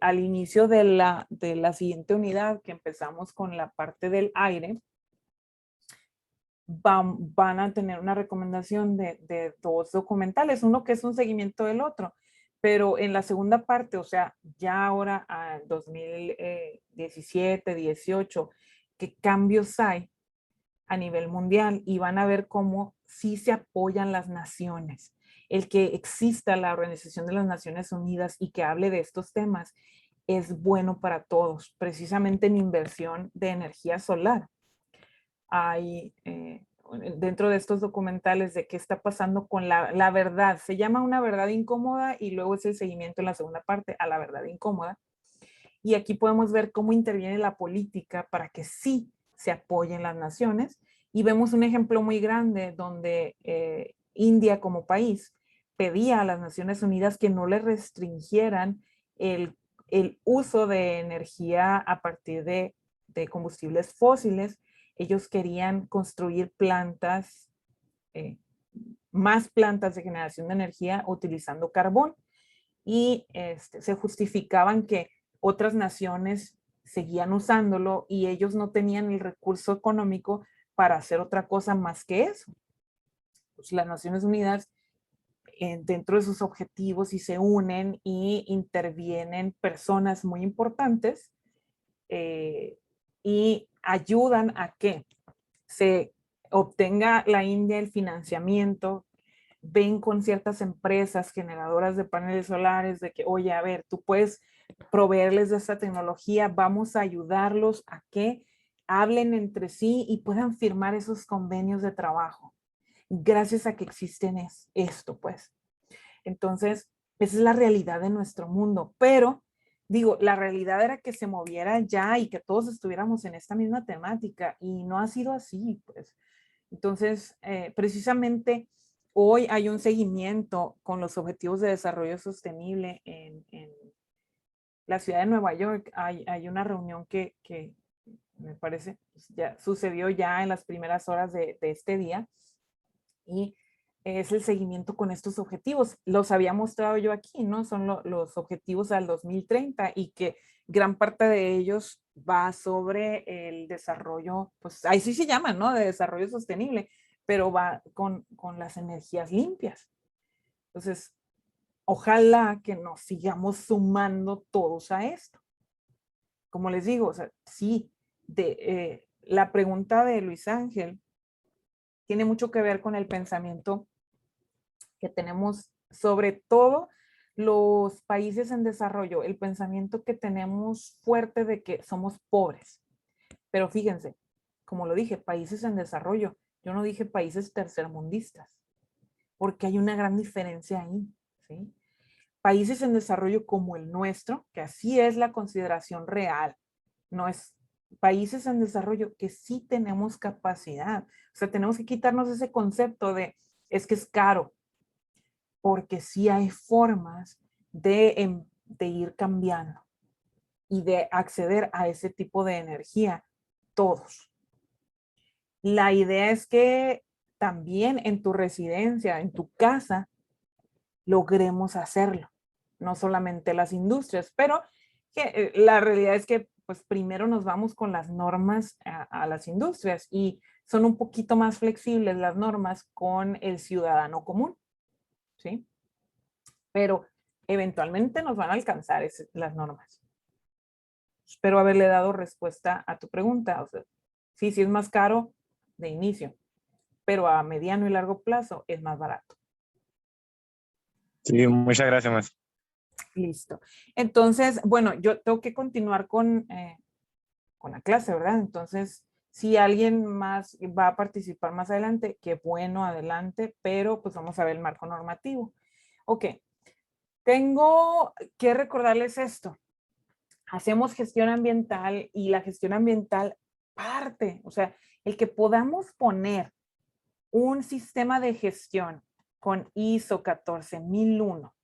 al inicio de la siguiente unidad, que empezamos con la parte del aire, van a tener una recomendación de dos documentales, uno que es un seguimiento del otro, pero en la segunda parte, o sea, ya ahora en 2017, 18, qué cambios hay a nivel mundial y van a ver cómo sí se apoyan las naciones. El que exista la Organización de las Naciones Unidas y que hable de estos temas es bueno para todos, precisamente en inversión de energía solar. Hay dentro de estos documentales de qué está pasando con la verdad. Se llama una verdad incómoda y luego es el seguimiento en la segunda parte a la verdad incómoda. Y aquí podemos ver cómo interviene la política para que sí se apoyen las naciones. Y vemos un ejemplo muy grande donde India como país pedía a las Naciones Unidas que no le restringieran el uso de energía a partir de combustibles fósiles. Ellos querían construir plantas, más plantas de generación de energía utilizando carbón. Y se justificaban que otras naciones seguían usándolo y ellos no tenían el recurso económico para hacer otra cosa más que eso. Pues las Naciones Unidas, dentro de sus objetivos, y se unen y intervienen personas muy importantes y ayudan a que se obtenga la India el financiamiento. Ven con ciertas empresas generadoras de paneles solares de que, oye, a ver, tú puedes proveerles de esta tecnología, vamos a ayudarlos a que hablen entre sí y puedan firmar esos convenios de trabajo, gracias a que existen esto, pues. Entonces, esa es la realidad de nuestro mundo, pero digo, la realidad era que se moviera ya y que todos estuviéramos en esta misma temática y no ha sido así, pues. Entonces, precisamente hoy hay un seguimiento con los Objetivos de Desarrollo Sostenible en la ciudad de Nueva York. Hay una reunión que me parece pues, ya sucedió ya en las primeras horas de este día y es el seguimiento con estos objetivos. Los había mostrado yo aquí, ¿no? Son los objetivos al 2030 y que gran parte de ellos va sobre el desarrollo, pues ahí sí se llama, ¿no? De desarrollo sostenible, pero va con las energías limpias. Entonces, ojalá que nos sigamos sumando todos a esto. Como les digo, o sea, sí, la pregunta de Luis Ángel tiene mucho que ver con el pensamiento que tenemos, sobre todo los países en desarrollo, el pensamiento que tenemos fuerte de que somos pobres. Pero fíjense, como lo dije, países en desarrollo, yo no dije países tercermundistas, porque hay una gran diferencia ahí, ¿sí? Países en desarrollo como el nuestro, que así es la consideración real, no es países en desarrollo que sí tenemos capacidad. O sea, tenemos que quitarnos ese concepto de es que es caro, porque sí hay formas de ir cambiando y de acceder a ese tipo de energía todos. La idea es que también en tu residencia, en tu casa, logremos hacerlo, no solamente las industrias, pero que, la realidad es que pues primero nos vamos con las normas a las industrias y son un poquito más flexibles las normas con el ciudadano común, ¿sí? Pero eventualmente nos van a alcanzar las normas. Espero haberle dado respuesta a tu pregunta. O sea, sí es más caro de inicio, pero a mediano y largo plazo es más barato. Sí, muchas gracias, maestra. Listo. Entonces, bueno, yo tengo que continuar con la clase, ¿verdad? Entonces, si alguien más va a participar más adelante, qué bueno, adelante, pero pues vamos a ver el marco normativo. Ok. Tengo que recordarles esto. Hacemos gestión ambiental y la gestión ambiental parte, o sea, el que podamos poner un sistema de gestión con ISO 14001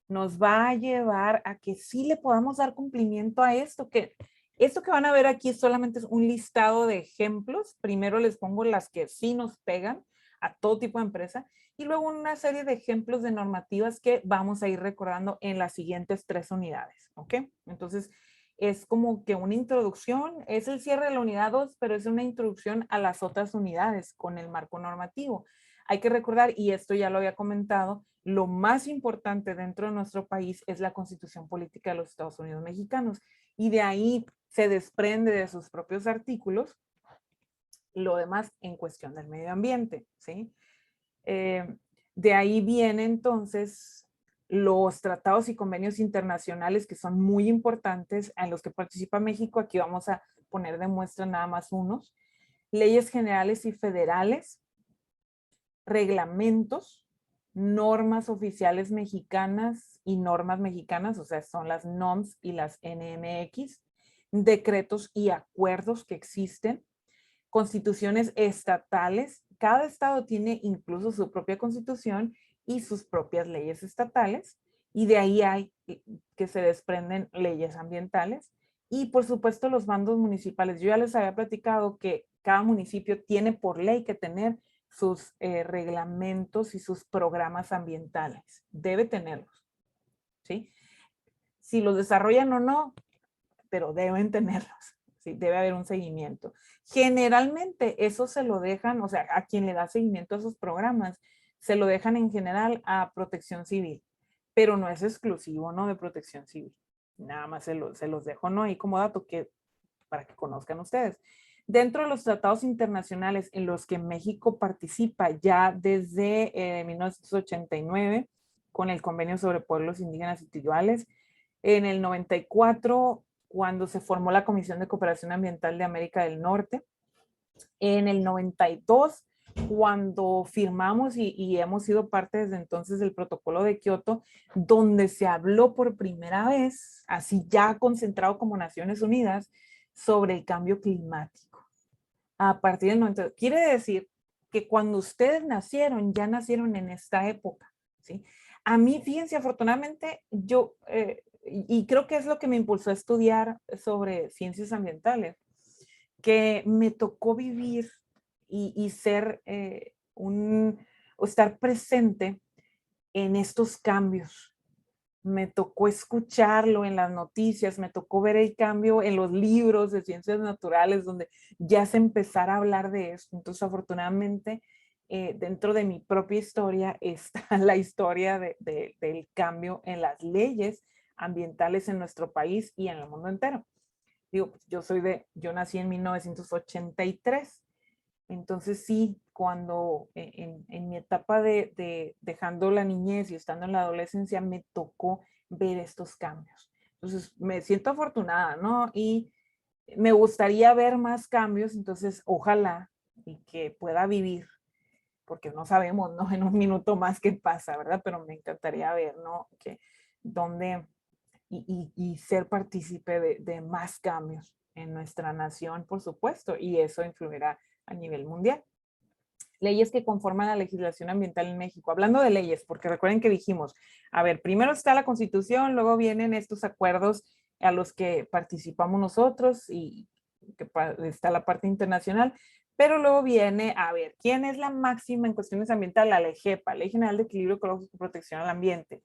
nos va a llevar a que sí le podamos dar cumplimiento a esto, que esto que van a ver aquí solamente es un listado de ejemplos. Primero les pongo las que sí nos pegan a todo tipo de empresa y luego una serie de ejemplos de normativas que vamos a ir recordando en las siguientes 3 unidades, ¿ok? Entonces, es como que una introducción, es el cierre de la unidad 2, pero es una introducción a las otras unidades con el marco normativo. Hay que recordar, y esto ya lo había comentado, lo más importante dentro de nuestro país es la Constitución Política de los Estados Unidos Mexicanos, y de ahí se desprende de sus propios artículos lo demás en cuestión del medio ambiente, ¿sí? De ahí viene entonces los tratados y convenios internacionales que son muy importantes en los que participa México. Aquí vamos a poner de muestra nada más unos. Leyes generales y federales, reglamentos, normas oficiales mexicanas y normas mexicanas, o sea, son las NOMS y las NMX, decretos y acuerdos que existen, constituciones estatales. Cada estado tiene incluso su propia constitución y sus propias leyes estatales, y de ahí hay que se desprenden leyes ambientales. Y por supuesto los bandos municipales. Yo ya les había platicado que cada municipio tiene por ley que tener sus reglamentos y sus programas ambientales. Debe tenerlos, ¿sí? Si los desarrollan o no, pero deben tenerlos, ¿sí? Debe haber un seguimiento. Generalmente eso se lo dejan, o sea, a quien le da seguimiento a esos programas, se lo dejan en general a Protección Civil, pero no es exclusivo, ¿no? De Protección Civil. Nada más se los dejo, ¿no? Ahí como dato para que conozcan ustedes. Dentro de los tratados internacionales en los que México participa ya desde 1989, con el Convenio sobre Pueblos Indígenas y Tribales, en el 94, cuando se formó la Comisión de Cooperación Ambiental de América del Norte, en el 92, cuando firmamos y hemos sido parte desde entonces del Protocolo de Kioto, donde se habló por primera vez, así ya concentrado como Naciones Unidas, sobre el cambio climático. A partir del 92. Quiere decir que cuando ustedes nacieron, ya nacieron en esta época, ¿sí? A mí, fíjense, afortunadamente, yo, y creo que es lo que me impulsó a estudiar sobre ciencias ambientales, que me tocó vivir y ser o estar presente en estos cambios. Me tocó escucharlo en las noticias, me tocó ver el cambio en los libros de ciencias naturales, donde ya se empezara a hablar de esto. Entonces, afortunadamente, dentro de mi propia historia está la historia del cambio en las leyes ambientales en nuestro país y en el mundo entero. Digo, yo nací en 1983, entonces sí, cuando en mi etapa de dejando la niñez y estando en la adolescencia, me tocó ver estos cambios. Entonces me siento afortunada, ¿no? Y me gustaría ver más cambios, entonces ojalá y que pueda vivir, porque no sabemos, ¿no? En un minuto más qué pasa, ¿verdad? Pero me encantaría ver, ¿no? Que dónde y ser partícipe de más cambios en nuestra nación, por supuesto, y eso influirá a nivel mundial. Leyes que conforman la legislación ambiental en México. Hablando de leyes, porque recuerden que dijimos, a ver, primero está la Constitución, luego vienen estos acuerdos a los que participamos nosotros y que está la parte internacional, pero luego viene, a ver, ¿quién es la máxima en cuestiones ambientales? La LGEPA, Ley General de Equilibrio Ecológico y Protección al Ambiente.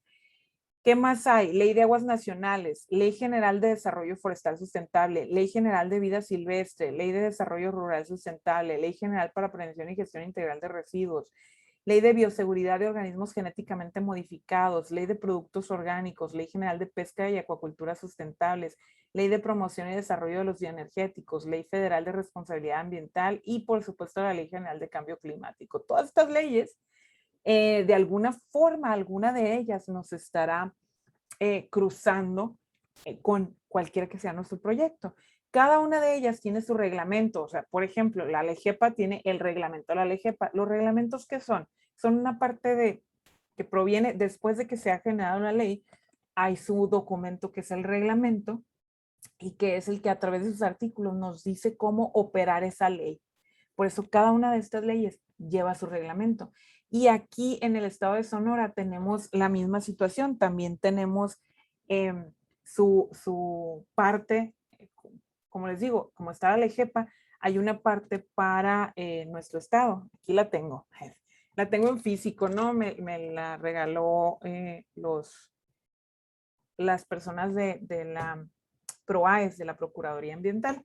¿Qué más hay? Ley de Aguas Nacionales, Ley General de Desarrollo Forestal Sustentable, Ley General de Vida Silvestre, Ley de Desarrollo Rural Sustentable, Ley General para Prevención y Gestión Integral de Residuos, Ley de Bioseguridad de Organismos Genéticamente Modificados, Ley de Productos Orgánicos, Ley General de Pesca y Acuacultura Sustentables, Ley de Promoción y Desarrollo de los Bioenergéticos, Ley Federal de Responsabilidad Ambiental y, por supuesto, la Ley General de Cambio Climático. Todas estas leyes, de alguna forma, alguna de ellas nos estará cruzando con cualquiera que sea nuestro proyecto. Cada una de ellas tiene su reglamento. O sea, por ejemplo, la LGEPA tiene el reglamento de la LGEPA. ¿Los reglamentos qué son? Son una parte que proviene después de que se ha generado la ley. Hay su documento que es el reglamento y que es el que a través de sus artículos nos dice cómo operar esa ley. Por eso cada una de estas leyes lleva su reglamento. Y aquí en el estado de Sonora tenemos la misma situación. También tenemos su parte, como les digo, como está la LGEPA, hay una parte para nuestro estado. Aquí la tengo. La tengo en físico, ¿no? Me la regaló las personas de la PROAES, de la Procuraduría Ambiental.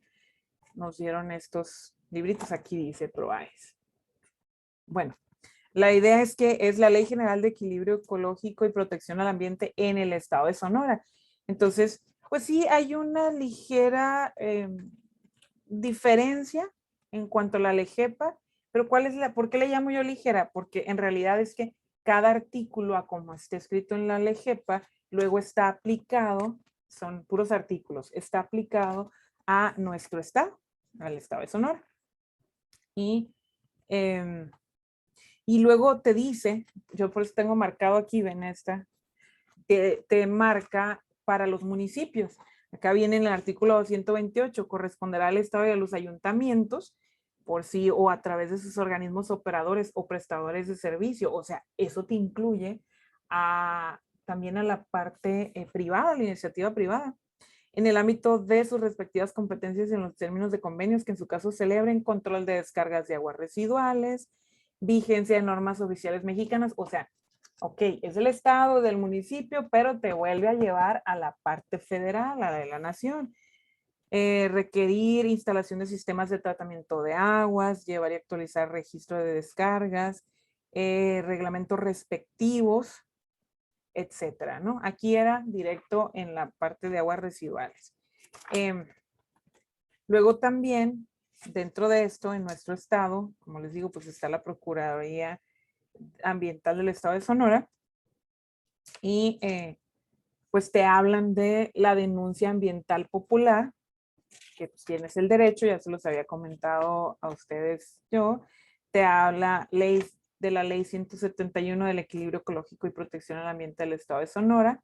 Nos dieron estos libritos. Aquí dice PROAES. Bueno. La idea es que es la Ley General de Equilibrio Ecológico y Protección al Ambiente en el estado de Sonora. Entonces, pues sí, hay una ligera diferencia en cuanto a la LGEPA, pero ¿por qué le llamo yo ligera? Porque en realidad es que cada artículo, a como esté escrito en la LEGEPA, luego está aplicado, son puros artículos, está aplicado a nuestro estado, al estado de Sonora. Y luego te dice, yo por eso tengo marcado aquí, ven esta, te marca para los municipios. Acá viene en el artículo 228, corresponderá al estado y a los ayuntamientos por sí o a través de sus organismos operadores o prestadores de servicio. O sea, eso te incluye también a la parte privada, la iniciativa privada, en el ámbito de sus respectivas competencias en los términos de convenios que en su caso celebren, control de descargas de aguas residuales, vigencia de normas oficiales mexicanas. O sea, ok, es el estado, del municipio, pero te vuelve a llevar a la parte federal, a la de la nación. Requerir instalación de sistemas de tratamiento de aguas, llevar y actualizar registro de descargas, reglamentos respectivos, etcétera, ¿no? Aquí era directo en la parte de aguas residuales. Luego también, dentro de esto, en nuestro estado, como les digo, pues está la Procuraduría Ambiental del Estado de Sonora y pues te hablan de la denuncia ambiental popular, que pues tienes el derecho, ya se los había comentado a ustedes yo. Te habla de la ley 171 del equilibrio ecológico y protección al ambiente del estado de Sonora,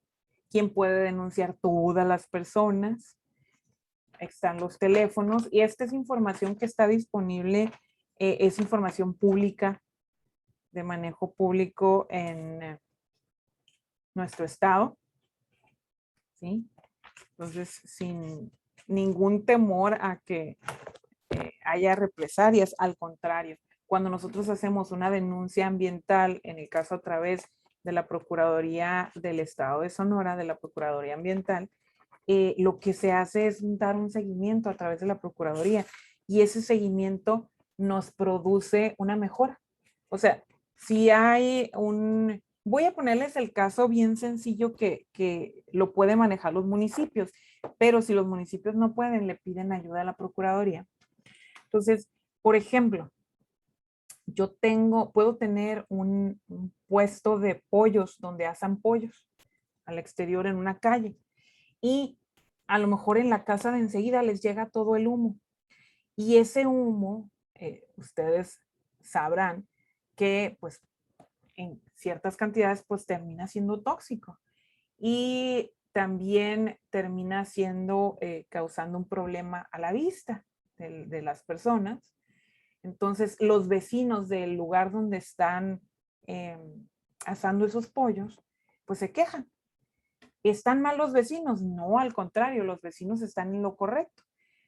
quien puede denunciar todas las personas. Están los teléfonos y esta es información que está disponible, es información pública, de manejo público en nuestro estado, ¿sí? Entonces, sin ningún temor a que haya represalias, al contrario, cuando nosotros hacemos una denuncia ambiental, en el caso a través de la Procuraduría del Estado de Sonora, de la Procuraduría Ambiental, lo que se hace es dar un seguimiento a través de la Procuraduría y ese seguimiento nos produce una mejora. O sea, si hay voy a ponerles el caso bien sencillo que lo pueden manejar los municipios, pero si los municipios no pueden, le piden ayuda a la Procuraduría. Entonces, por ejemplo, yo puedo tener un puesto de pollos donde asan pollos al exterior en una calle y a lo mejor en la casa de enseguida les llega todo el humo y ese humo, ustedes sabrán que pues en ciertas cantidades pues termina siendo tóxico y también termina causando un problema a la vista de las personas. Entonces los vecinos del lugar donde están asando esos pollos pues se quejan. ¿Están mal los vecinos? No, al contrario, los vecinos están en lo correcto.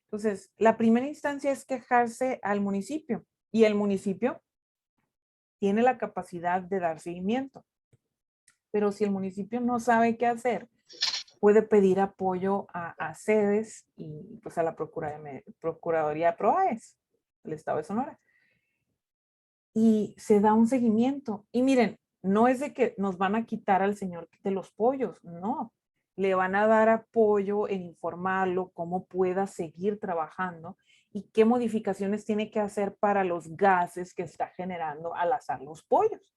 Entonces, la primera instancia es quejarse al municipio y el municipio tiene la capacidad de dar seguimiento. Pero si el municipio no sabe qué hacer, puede pedir apoyo a sedes y pues a la Procuraduría PROAES del Estado de Sonora. Y se da un seguimiento. Y miren, no es de que nos van a quitar al señor de los pollos, no. Le van a dar apoyo en informarlo, cómo pueda seguir trabajando y qué modificaciones tiene que hacer para los gases que está generando al asar los pollos,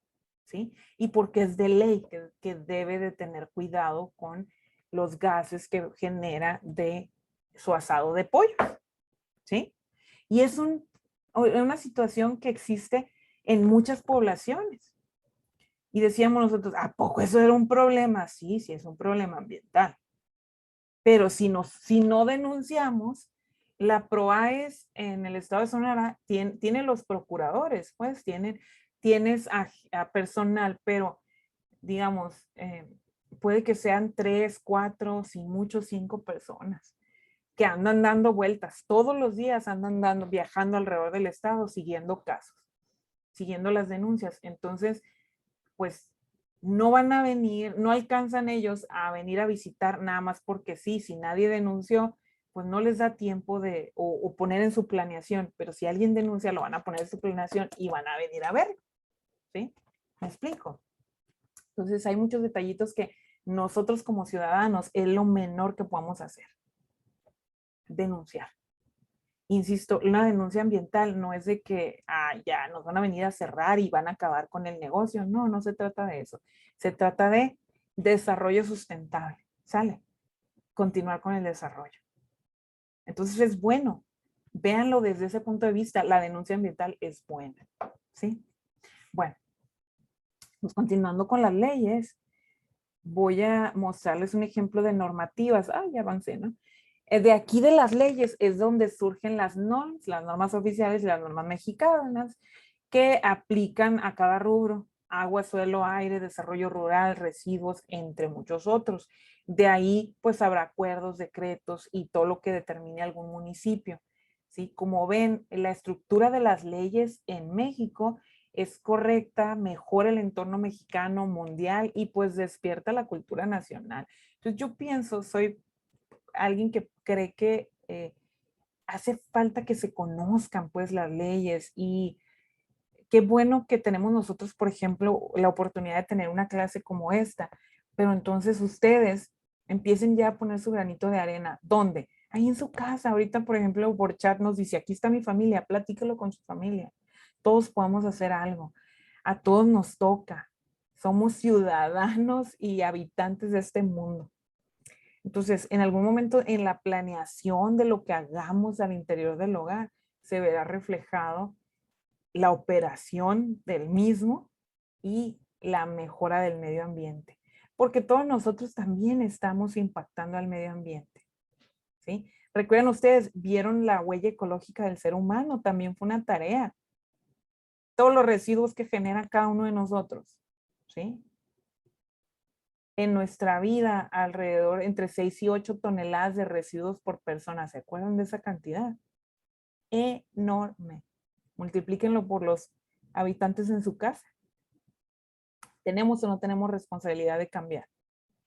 ¿sí? Y porque es de ley que debe de tener cuidado con los gases que genera de su asado de pollo, ¿sí? Y es una situación que existe en muchas poblaciones. Y decíamos nosotros, ¿a poco eso era un problema? Sí, sí es un problema ambiental. Pero si no denunciamos, la PROAES en el estado de Sonora tiene los procuradores, pues tienes a personal, pero digamos, puede que sean 3, 4, sin mucho 5 personas que andan dando vueltas. Todos los días andan viajando alrededor del estado, siguiendo casos, siguiendo las denuncias. Entonces, pues no van a venir, no alcanzan ellos a venir a visitar nada más porque sí, si nadie denunció, pues no les da tiempo o poner en su planeación, pero si alguien denuncia, lo van a poner en su planeación y van a venir a ver, ¿sí? ¿Me explico? Entonces hay muchos detallitos que nosotros como ciudadanos es lo menor que podemos hacer, denunciar. Insisto, una denuncia ambiental no es de que ya nos van a venir a cerrar y van a acabar con el negocio. No, no se trata de eso. Se trata de desarrollo sustentable. ¿Sale? Continuar con el desarrollo. Entonces es bueno. Véanlo desde ese punto de vista. La denuncia ambiental es buena. ¿Sí? Bueno, pues continuando con las leyes, voy a mostrarles un ejemplo de normativas. Ya avancé, ¿no? De aquí de las leyes es donde surgen las normas oficiales y las normas mexicanas que aplican a cada rubro: agua, suelo, aire, desarrollo rural, residuos, entre muchos otros. De ahí pues habrá acuerdos, decretos y todo lo que determine algún municipio. ¿Sí? Como ven, la estructura de las leyes en México es correcta, mejora el entorno mexicano, mundial y pues despierta la cultura nacional. Entonces yo pienso, soy alguien que cree que hace falta que se conozcan pues las leyes, y qué bueno que tenemos nosotros, por ejemplo, la oportunidad de tener una clase como esta, pero entonces ustedes empiecen ya a poner su granito de arena. ¿Dónde? Ahí en su casa. Ahorita, por ejemplo, por chat nos dice, aquí está mi familia, platícalo con su familia. Todos podemos hacer algo. A todos nos toca. Somos ciudadanos y habitantes de este mundo. Entonces, en algún momento en la planeación de lo que hagamos al interior del hogar, se verá reflejado la operación del mismo y la mejora del medio ambiente. Porque todos nosotros también estamos impactando al medio ambiente. ¿Sí? Recuerden ustedes, vieron la huella ecológica del ser humano, también fue una tarea. Todos los residuos que genera cada uno de nosotros. ¿Sí? En nuestra vida, alrededor entre 6 y 8 toneladas de residuos por persona. ¿Se acuerdan de esa cantidad? Enorme. Multiplíquenlo por los habitantes en su casa. ¿Tenemos o no tenemos responsabilidad de cambiar?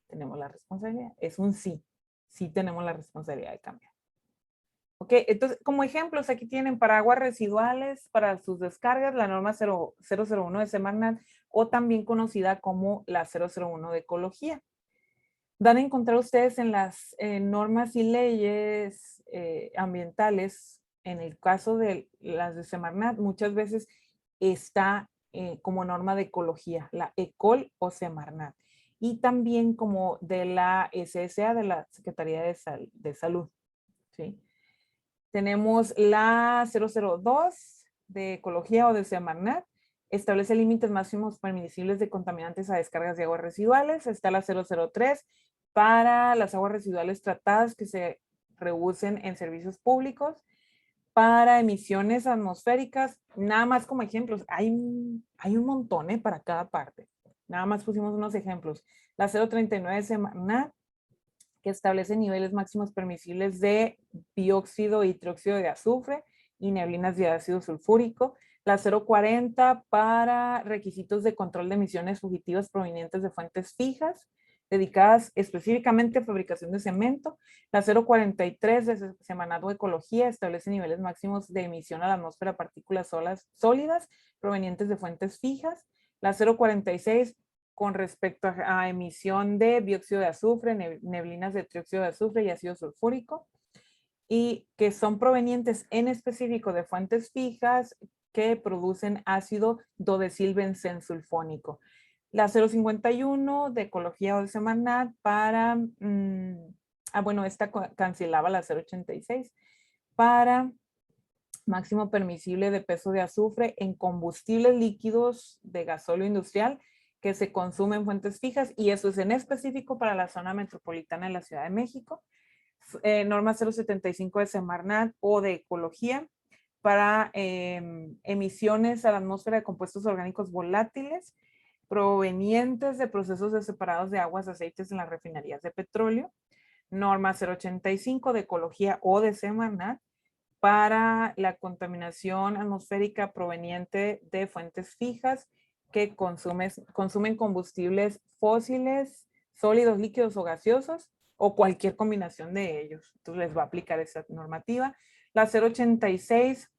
Tenemos la responsabilidad. Es un sí. Sí tenemos la responsabilidad de cambiar. Ok, entonces, como ejemplos, aquí tienen para aguas residuales, para sus descargas, la norma 001 de Semarnat, o también conocida como la 001 de ecología. Van a encontrar ustedes en las normas y leyes ambientales, en el caso de las de Semarnat, muchas veces está como norma de ecología, la ECOL o Semarnat, y también como de la SSA, de la Secretaría de Salud. ¿Sí? Tenemos la 002 de ecología o de Semarnat, establece límites máximos permisibles de contaminantes a descargas de aguas residuales. Está la 003 para las aguas residuales tratadas que se reusen en servicios públicos. Para emisiones atmosféricas, nada más como ejemplos, hay un montón para cada parte. Nada más pusimos unos ejemplos. La 039 de Semarnat, que establece niveles máximos permisibles de dióxido y trióxido de azufre y neblinas de ácido sulfúrico. La 040 para requisitos de control de emisiones fugitivas provenientes de fuentes fijas, dedicadas específicamente a fabricación de cemento. La 043 de Semarnat de Ecología establece niveles máximos de emisión a la atmósfera de partículas sólidas provenientes de fuentes fijas. La 046 con respecto a emisión de dióxido de azufre, neblinas de trióxido de azufre y ácido sulfúrico, y que son provenientes en específico de fuentes fijas que producen ácido dodesilbenzensulfónico. La 051 de ecología o de Semarnat para, bueno, esta cancelaba la 086 para máximo permisible de peso de azufre en combustibles líquidos de gasóleo industrial que se consumen en fuentes fijas, y eso es en específico para la zona metropolitana de la Ciudad de México. Norma 075 de Semarnat o de ecología para emisiones a la atmósfera de compuestos orgánicos volátiles provenientes de procesos separados de aguas, aceites en las refinerías de petróleo. Norma 085 de ecología o de Semarnat para la contaminación atmosférica proveniente de fuentes fijas que consumen combustibles fósiles, sólidos, líquidos o gaseosos, o cualquier combinación de ellos. Entonces les va a aplicar esa normativa. La 086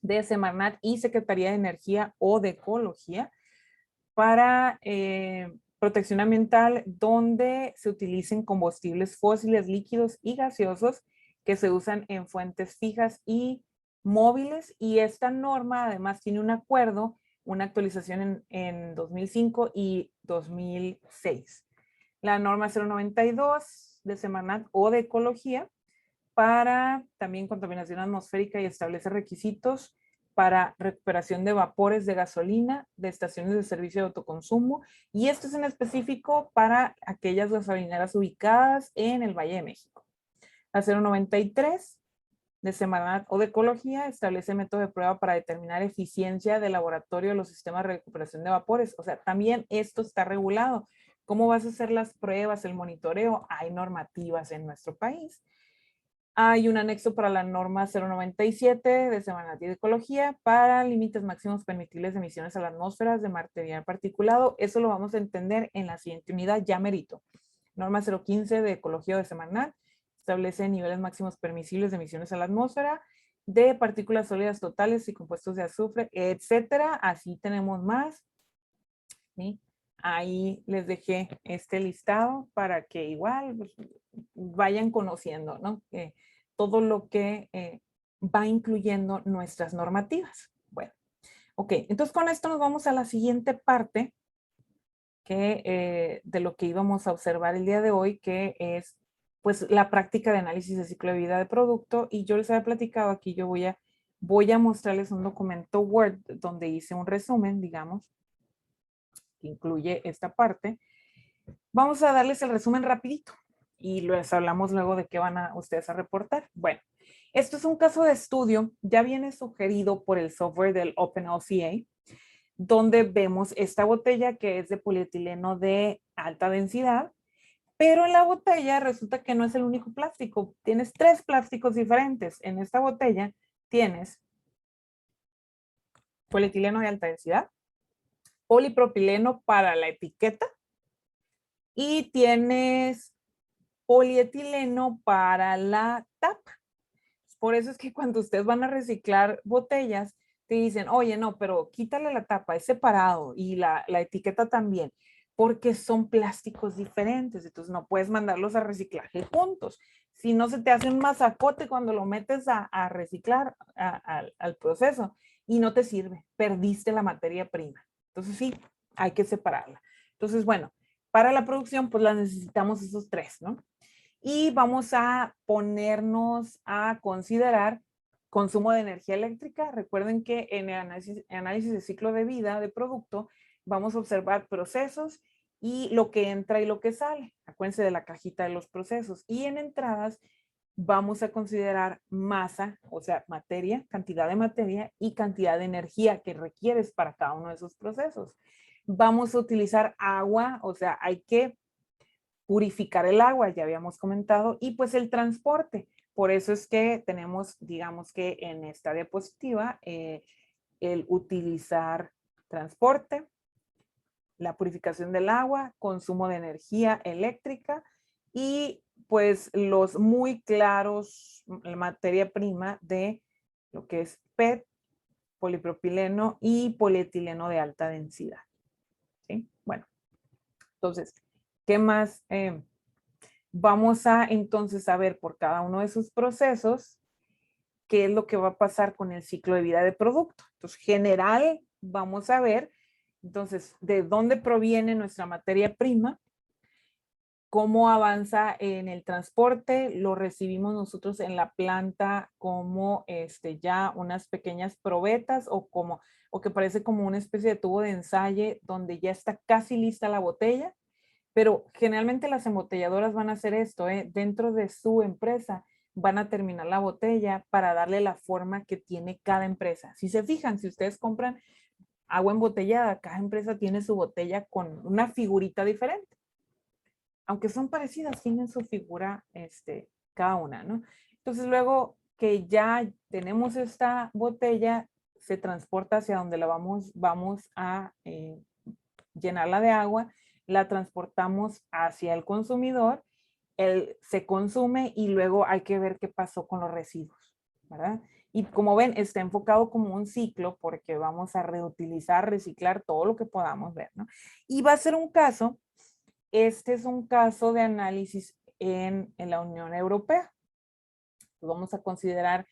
de Semarnat y Secretaría de Energía o de Ecología para protección ambiental, donde se utilicen combustibles fósiles, líquidos y gaseosos que se usan en fuentes fijas y móviles, y esta norma además tiene un acuerdo, una actualización en 2005 y 2006. La norma 092 de Semarnat o de ecología para también contaminación atmosférica y establece requisitos para recuperación de vapores de gasolina de estaciones de servicio de autoconsumo, y esto es en específico para aquellas gasolineras ubicadas en el Valle de México. La 093 de Semarnat o de ecología establece método de prueba para determinar eficiencia de laboratorio de los sistemas de recuperación de vapores. O sea, también esto está regulado. ¿Cómo vas a hacer las pruebas, el monitoreo? Hay normativas en nuestro país. Hay un anexo para la norma 097 de Semarnat y de ecología para límites máximos permitibles de emisiones a la atmósfera de material particulado. Eso lo vamos a entender en la siguiente unidad, ya merito. Norma 015 de ecología de Semarnat establece niveles máximos permisibles de emisiones a la atmósfera de partículas sólidas totales y compuestos de azufre, etcétera. Así tenemos más. ¿Sí? Ahí les dejé este listado para que igual pues, vayan conociendo, ¿no? Todo lo que va incluyendo nuestras normativas. Bueno, ok, entonces con esto nos vamos a la siguiente parte de lo que íbamos a observar el día de hoy, que es pues la práctica de análisis de ciclo de vida de producto, y yo les había platicado aquí, yo voy a mostrarles un documento Word donde hice un resumen, digamos, que incluye esta parte. Vamos a darles el resumen rapidito y les hablamos luego de qué van a ustedes a reportar. Bueno, esto es un caso de estudio, ya viene sugerido por el software del OpenLCA, donde vemos esta botella que es de polietileno de alta densidad, pero en la botella resulta que no es el único plástico. Tienes 3 plásticos diferentes. En esta botella tienes polietileno de alta densidad, polipropileno para la etiqueta y tienes polietileno para la tapa. Por eso es que cuando ustedes van a reciclar botellas, te dicen, oye, no, pero quítale la tapa, es separado, y la etiqueta también, porque son plásticos diferentes, entonces no puedes mandarlos a reciclaje juntos. Si no, se te hace un masacote cuando lo metes a reciclar al proceso y no te sirve, perdiste la materia prima. Entonces sí, hay que separarla. Entonces, bueno, para la producción, pues las necesitamos esos 3, ¿no? Y vamos a ponernos a considerar consumo de energía eléctrica. Recuerden que en el análisis de ciclo de vida de producto vamos a observar procesos y lo que entra y lo que sale. Acuérdense de la cajita de los procesos. Y en entradas vamos a considerar masa, o sea, materia, cantidad de materia y cantidad de energía que requieres para cada uno de esos procesos. Vamos a utilizar agua, o sea, hay que purificar el agua, ya habíamos comentado, y pues el transporte. Por eso es que tenemos, digamos que en esta diapositiva, el utilizar transporte, la purificación del agua, consumo de energía eléctrica y pues los muy claros, materia prima de lo que es PET, polipropileno y polietileno de alta densidad. ¿Sí? Bueno, entonces, ¿qué más? Vamos a entonces a ver por cada uno de sus procesos qué es lo que va a pasar con el ciclo de vida de producto. Entonces, general, vamos a ver, entonces, de dónde proviene nuestra materia prima, cómo avanza en el transporte, lo recibimos nosotros en la planta como ya unas pequeñas probetas o que parece como una especie de tubo de ensayo donde ya está casi lista la botella. Pero generalmente las embotelladoras van a hacer esto, dentro de su empresa van a terminar la botella para darle la forma que tiene cada empresa. Si se fijan, si ustedes compran agua embotellada, cada empresa tiene su botella con una figurita diferente. Aunque son parecidas, tienen su figura cada una, ¿no? Entonces luego que ya tenemos esta botella, se transporta hacia donde la vamos a llenarla de agua, la transportamos hacia el consumidor, se consume y luego hay que ver qué pasó con los residuos, ¿verdad? Y como ven, está enfocado como un ciclo porque vamos a reutilizar, reciclar todo lo que podamos ver, ¿no? Y va a ser un caso, este es un caso de análisis en la Unión Europea. Pues vamos a considerar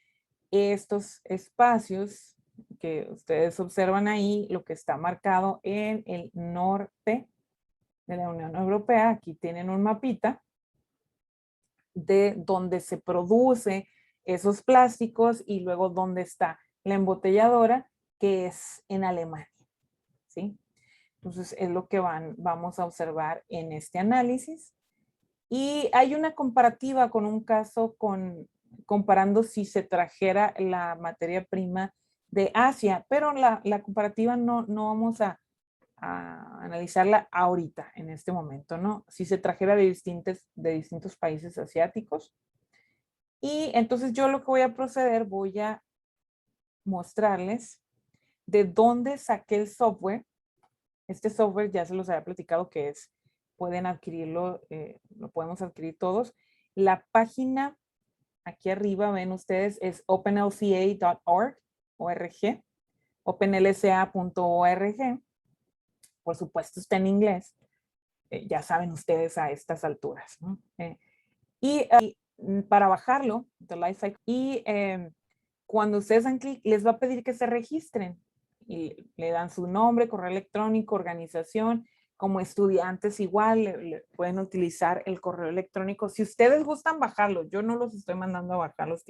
estos espacios que ustedes observan ahí, lo que está marcado en el norte de la Unión Europea. Aquí tienen un mapita de donde se produce esos plásticos y luego dónde está la embotelladora, que es en Alemania, ¿sí? Entonces es lo que vamos a observar en este análisis. Y hay una comparativa con un caso comparando si se trajera la materia prima de Asia, pero la comparativa no vamos a analizarla ahorita, en este momento, ¿no? Si se trajera de distintos países asiáticos. Y entonces yo lo que voy a proceder, voy a mostrarles de dónde saqué el software. Este software ya se los había platicado que pueden adquirirlo, lo podemos adquirir todos. La página aquí arriba, ven ustedes, es openlca.org, openlca.org. Por supuesto está en inglés. Ya saben ustedes a estas alturas, ¿no? Para bajarlo, The Lifecycle, cuando ustedes dan clic, les va a pedir que se registren. Y le dan su nombre, correo electrónico, organización. Como estudiantes igual le pueden utilizar el correo electrónico. Si ustedes gustan bajarlo, yo no los estoy mandando a bajarlos.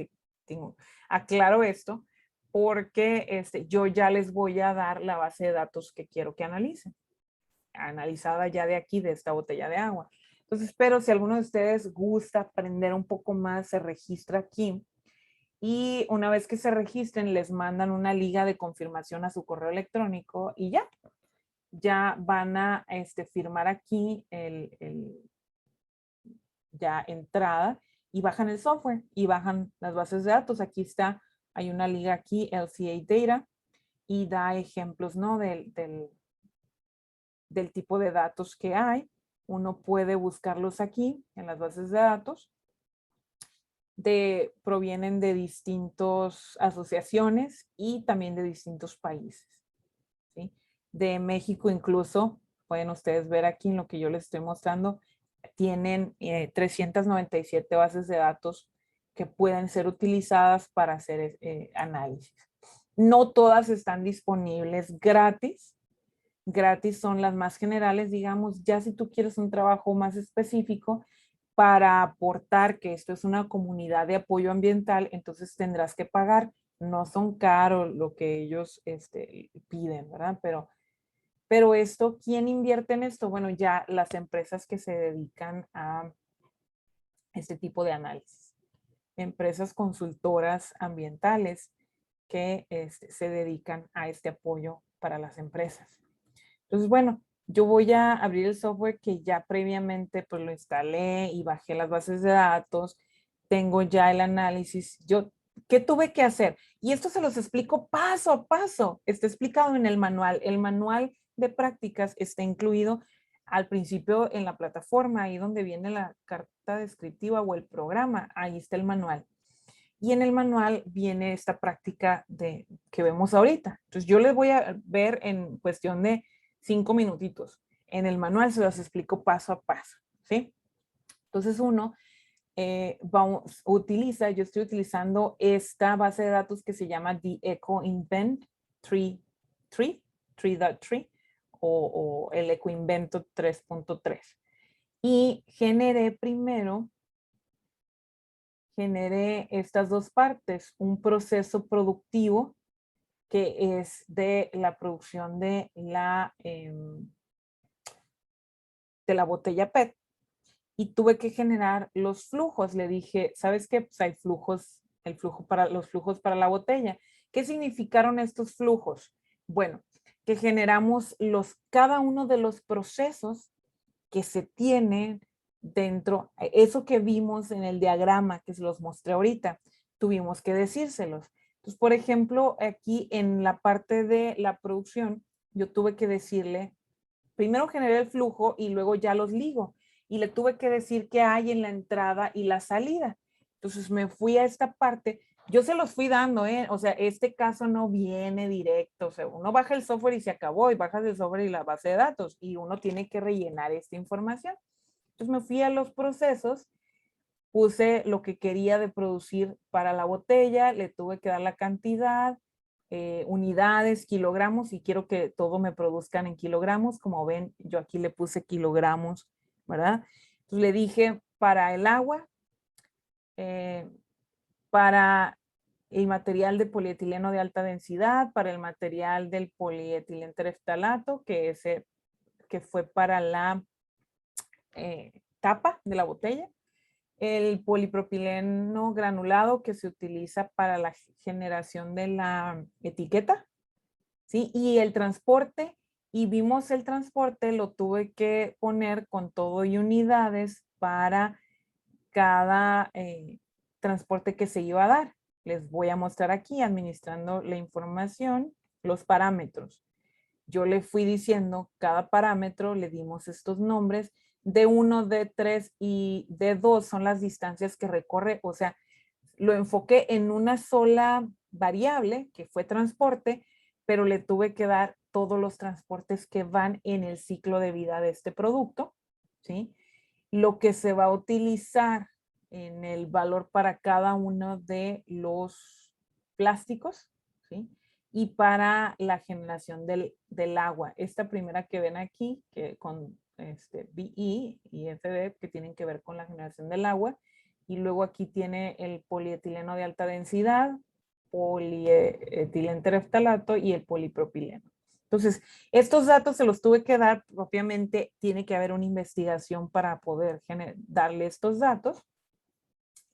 Aclaro esto porque yo ya les voy a dar la base de datos que quiero que analicen. Analizada ya de aquí, de esta botella de agua. Entonces, pero si alguno de ustedes gusta aprender un poco más, se registra aquí. Y una vez que se registren, les mandan una liga de confirmación a su correo electrónico y ya van a firmar aquí ya entrada y bajan el software y bajan las bases de datos. Aquí está, hay una liga aquí, LCA Data, y da ejemplos, ¿no? Del tipo de datos que hay. Uno puede buscarlos aquí en las bases de datos. Provienen de distintas asociaciones y también de distintos países, ¿sí? De México incluso, pueden ustedes ver aquí en lo que yo les estoy mostrando, tienen 397 bases de datos que pueden ser utilizadas para hacer análisis. No todas están disponibles gratis. Gratis son las más generales, digamos. Ya si tú quieres un trabajo más específico, para aportar que esto es una comunidad de apoyo ambiental, entonces tendrás que pagar. No son caros lo que ellos piden, ¿verdad? Pero esto, ¿quién invierte en esto? Bueno, ya las empresas que se dedican a este tipo de análisis. Empresas consultoras ambientales que se dedican a este apoyo para las empresas. Entonces, bueno, yo voy a abrir el software que ya previamente pues lo instalé y bajé las bases de datos. Tengo ya el análisis. ¿Qué tuve que hacer? Y esto se los explico paso a paso. Está explicado en el manual. El manual de prácticas está incluido al principio en la plataforma, ahí donde viene la carta descriptiva o el programa. Ahí está el manual. Y en el manual viene esta práctica que vemos ahorita. Entonces yo les voy a ver en cuestión de 5 minutitos. En el manual se los explico paso a paso, ¿sí? Entonces uno yo estoy utilizando esta base de datos que se llama The EcoInvent 3.3 o el EcoInvento 3.3. Y generé estas dos partes, un proceso productivo que es de la producción de la botella PET. Y tuve que generar los flujos. Le dije, ¿sabes qué? Pues hay flujos, los flujos para la botella. ¿Qué significaron estos flujos? Bueno, que generamos cada uno de los procesos que se tienen dentro, eso que vimos en el diagrama que se los mostré ahorita, tuvimos que decírselos. Entonces, por ejemplo, aquí en la parte de la producción, yo tuve que decirle, primero generé el flujo y luego ya los ligo. Y le tuve que decir qué hay en la entrada y la salida. Entonces me fui a esta parte. Yo se los fui dando, o sea, este caso no viene directo. O sea, uno baja el software y se acabó, y bajas el software y la base de datos, y uno tiene que rellenar esta información. Entonces me fui a los procesos puse lo que quería de producir para la botella, le tuve que dar la cantidad, unidades, kilogramos, y quiero que todo me produzcan en kilogramos. Como ven, yo aquí le puse kilogramos, ¿verdad? Entonces le dije para el agua, para el material de polietileno de alta densidad, para el material del polietileno tereftalato, que fue para la tapa de la botella, el polipropileno granulado que se utiliza para la generación de la etiqueta, ¿sí? Y el transporte, y vimos el transporte, lo tuve que poner con todo y unidades para cada transporte que se iba a dar. Les voy a mostrar aquí, administrando la información, los parámetros. Yo le fui diciendo cada parámetro, le dimos estos nombres. D1, D3 y D2 son las distancias que recorre, o sea, lo enfoqué en una sola variable, que fue transporte, pero le tuve que dar todos los transportes que van en el ciclo de vida de este producto, ¿sí? Lo que se va a utilizar en el valor para cada uno de los plásticos, ¿sí? Y para la generación del agua. Esta primera que ven aquí, que con BE y FB, que tienen que ver con la generación del agua. Y luego aquí tiene el polietileno de alta densidad, polietileno tereftalato y el polipropileno. Entonces, estos datos se los tuve que dar propiamente, tiene que haber una investigación para poder darle estos datos.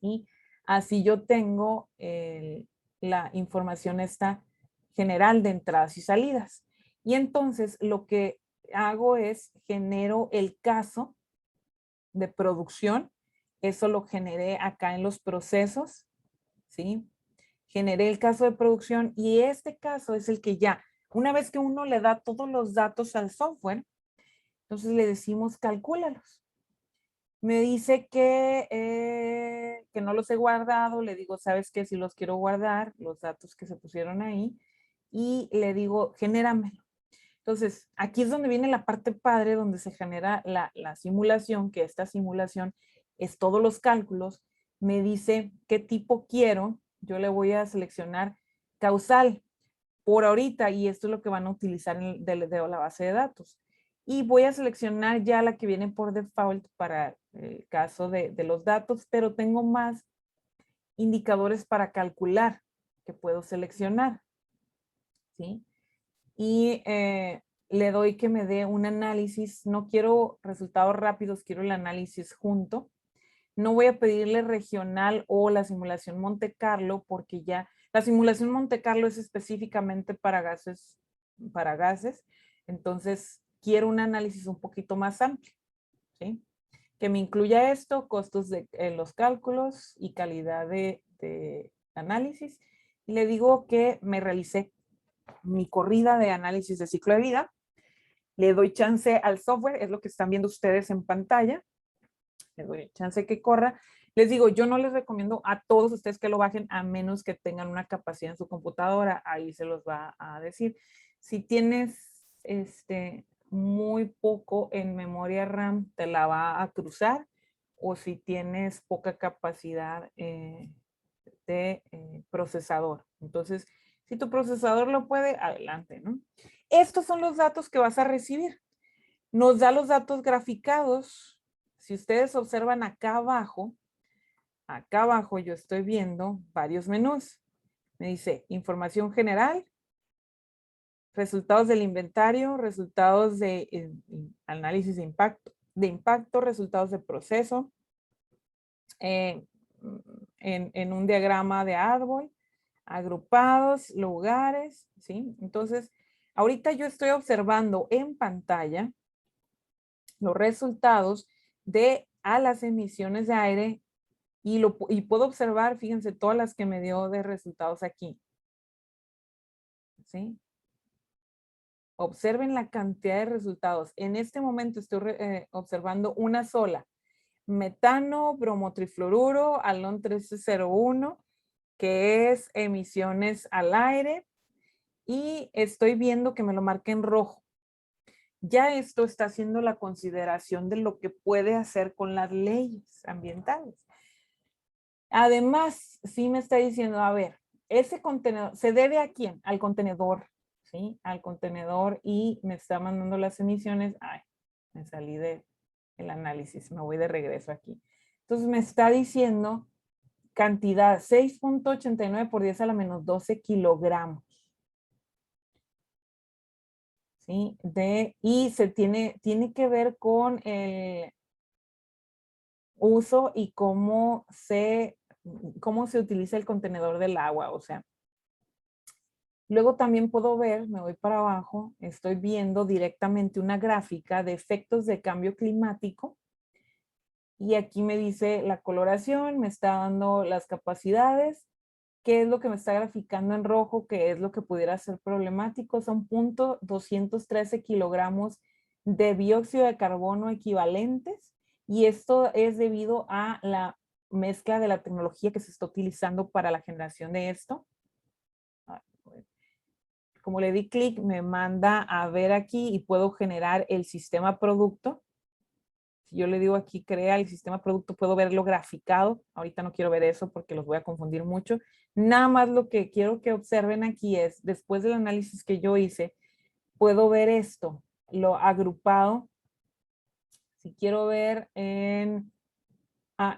Y así yo tengo la información esta general de entradas y salidas. Y entonces lo que hago es genero el caso de producción. Eso lo generé acá en los procesos, ¿sí? Generé el caso de producción y este caso es el que ya, una vez que uno le da todos los datos al software, entonces le decimos calcúlalos. Me dice que no los he guardado, le digo, ¿sabes qué? Si los quiero guardar, los datos que se pusieron ahí, y le digo, genéramelo. Entonces, aquí es donde viene la parte padre, donde se genera la simulación, que esta simulación es todos los cálculos. Me dice qué tipo quiero, yo le voy a seleccionar causal por ahorita, y esto es lo que van a utilizar de la base de datos. Y voy a seleccionar ya la que viene por default para el caso de los datos, pero tengo más indicadores para calcular que puedo seleccionar, ¿sí? Y le doy que me dé un análisis. No quiero resultados rápidos, quiero el análisis junto. No voy a pedirle regional o la simulación Monte Carlo, porque ya la simulación Monte Carlo es específicamente para gases. Entonces, quiero un análisis un poquito más amplio, ¿sí? Que me incluya esto, costos de los cálculos y calidad de análisis. Y le digo que me realicé mi corrida de análisis de ciclo de vida. Le doy chance al software, es lo que están viendo ustedes en pantalla. Le doy chance que corra. Les digo, yo no les recomiendo a todos ustedes que lo bajen a menos que tengan una capacidad en su computadora. Ahí se los va a decir. Si tienes muy poco en memoria RAM, te la va a cruzar. O si tienes poca capacidad de procesador. Entonces, si tu procesador lo puede, adelante, ¿no? Estos son los datos que vas a recibir. Nos da los datos graficados. Si ustedes observan acá abajo yo estoy viendo varios menús. Me dice información general, resultados del inventario, resultados de análisis de impacto, resultados de proceso, en un diagrama de árbol, agrupados, lugares, ¿sí? Entonces, ahorita yo estoy observando en pantalla los resultados de las emisiones de aire y puedo observar, fíjense, todas las que me dio de resultados aquí. ¿Sí? Observen la cantidad de resultados. En este momento estoy observando una sola. Metano, bromotrifluoruro, alón 1301, que es emisiones al aire. Y estoy viendo que me lo marque en rojo. Ya esto está haciendo la consideración de lo que puede hacer con las leyes ambientales. Además, sí me está diciendo, a ver, ese contenedor, ¿se debe a quién? Al contenedor, ¿sí? Al contenedor y me está mandando las emisiones. Ay, me salí del análisis, me voy de regreso aquí. Entonces me está diciendo cantidad 6.89 por 10 a la menos 12 kilogramos. ¿Sí? Y tiene que ver con el uso y cómo se utiliza el contenedor del agua. O sea, luego también puedo ver, me voy para abajo, estoy viendo directamente una gráfica de efectos de cambio climático. Y aquí me dice la coloración, me está dando las capacidades, qué es lo que me está graficando en rojo, qué es lo que pudiera ser problemático. Son 0.213 kilogramos de dióxido de carbono equivalentes. Y esto es debido a la mezcla de la tecnología que se está utilizando para la generación de esto. Como le di clic, me manda a ver aquí y puedo generar el sistema producto. Si yo le digo aquí, crea el sistema producto, puedo verlo graficado. Ahorita no quiero ver eso porque los voy a confundir mucho. Nada más lo que quiero que observen aquí es, después del análisis que yo hice, puedo ver esto, lo agrupado. Si quiero ver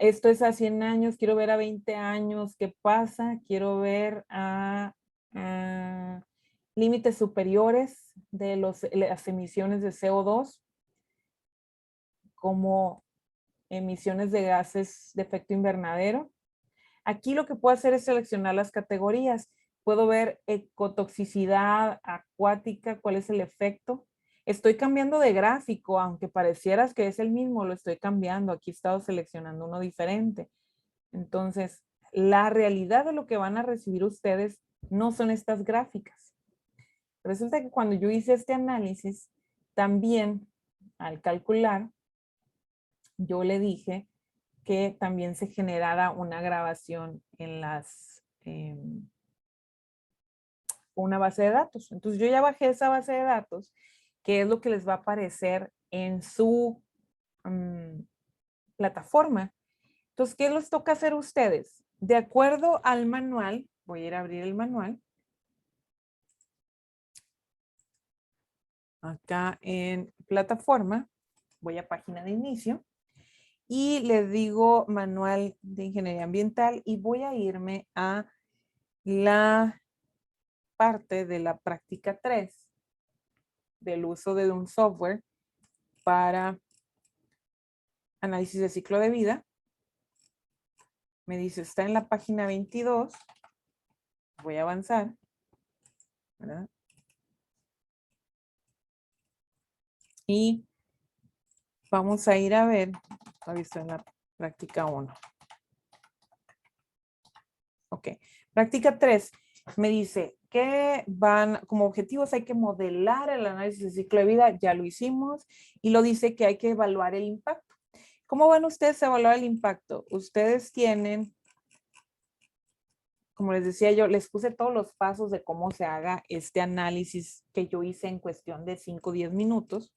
esto es a 100 años, quiero ver a 20 años, ¿qué pasa? Quiero ver a límites superiores de las emisiones de CO2, como emisiones de gases de efecto invernadero. Aquí lo que puedo hacer es seleccionar las categorías. Puedo ver ecotoxicidad acuática, cuál es el efecto. Estoy cambiando de gráfico, aunque parecieras que es el mismo, lo estoy cambiando. Aquí he estado seleccionando uno diferente. Entonces, la realidad de lo que van a recibir ustedes no son estas gráficas. Resulta que cuando yo hice este análisis, también al calcular, yo le dije que también se generara una grabación en una base de datos. Entonces yo ya bajé esa base de datos, que es lo que les va a aparecer en su plataforma. Entonces, ¿qué les toca hacer a ustedes? De acuerdo al manual, voy a ir a abrir el manual. Acá en plataforma, voy a página de inicio. Y les digo manual de ingeniería ambiental y voy a irme a la parte de la práctica 3 del uso de un software para análisis de ciclo de vida. Me dice, está en la página 22. Voy a avanzar, ¿verdad? Y vamos a ir a ver, todavía estoy en la práctica 1. Ok, práctica 3 me dice que como objetivos hay que modelar el análisis de ciclo de vida, ya lo hicimos, y lo dice que hay que evaluar el impacto. ¿Cómo van ustedes a evaluar el impacto? Ustedes tienen, como les decía yo, les puse todos los pasos de cómo se haga este análisis que yo hice en cuestión de 5 o 10 minutos.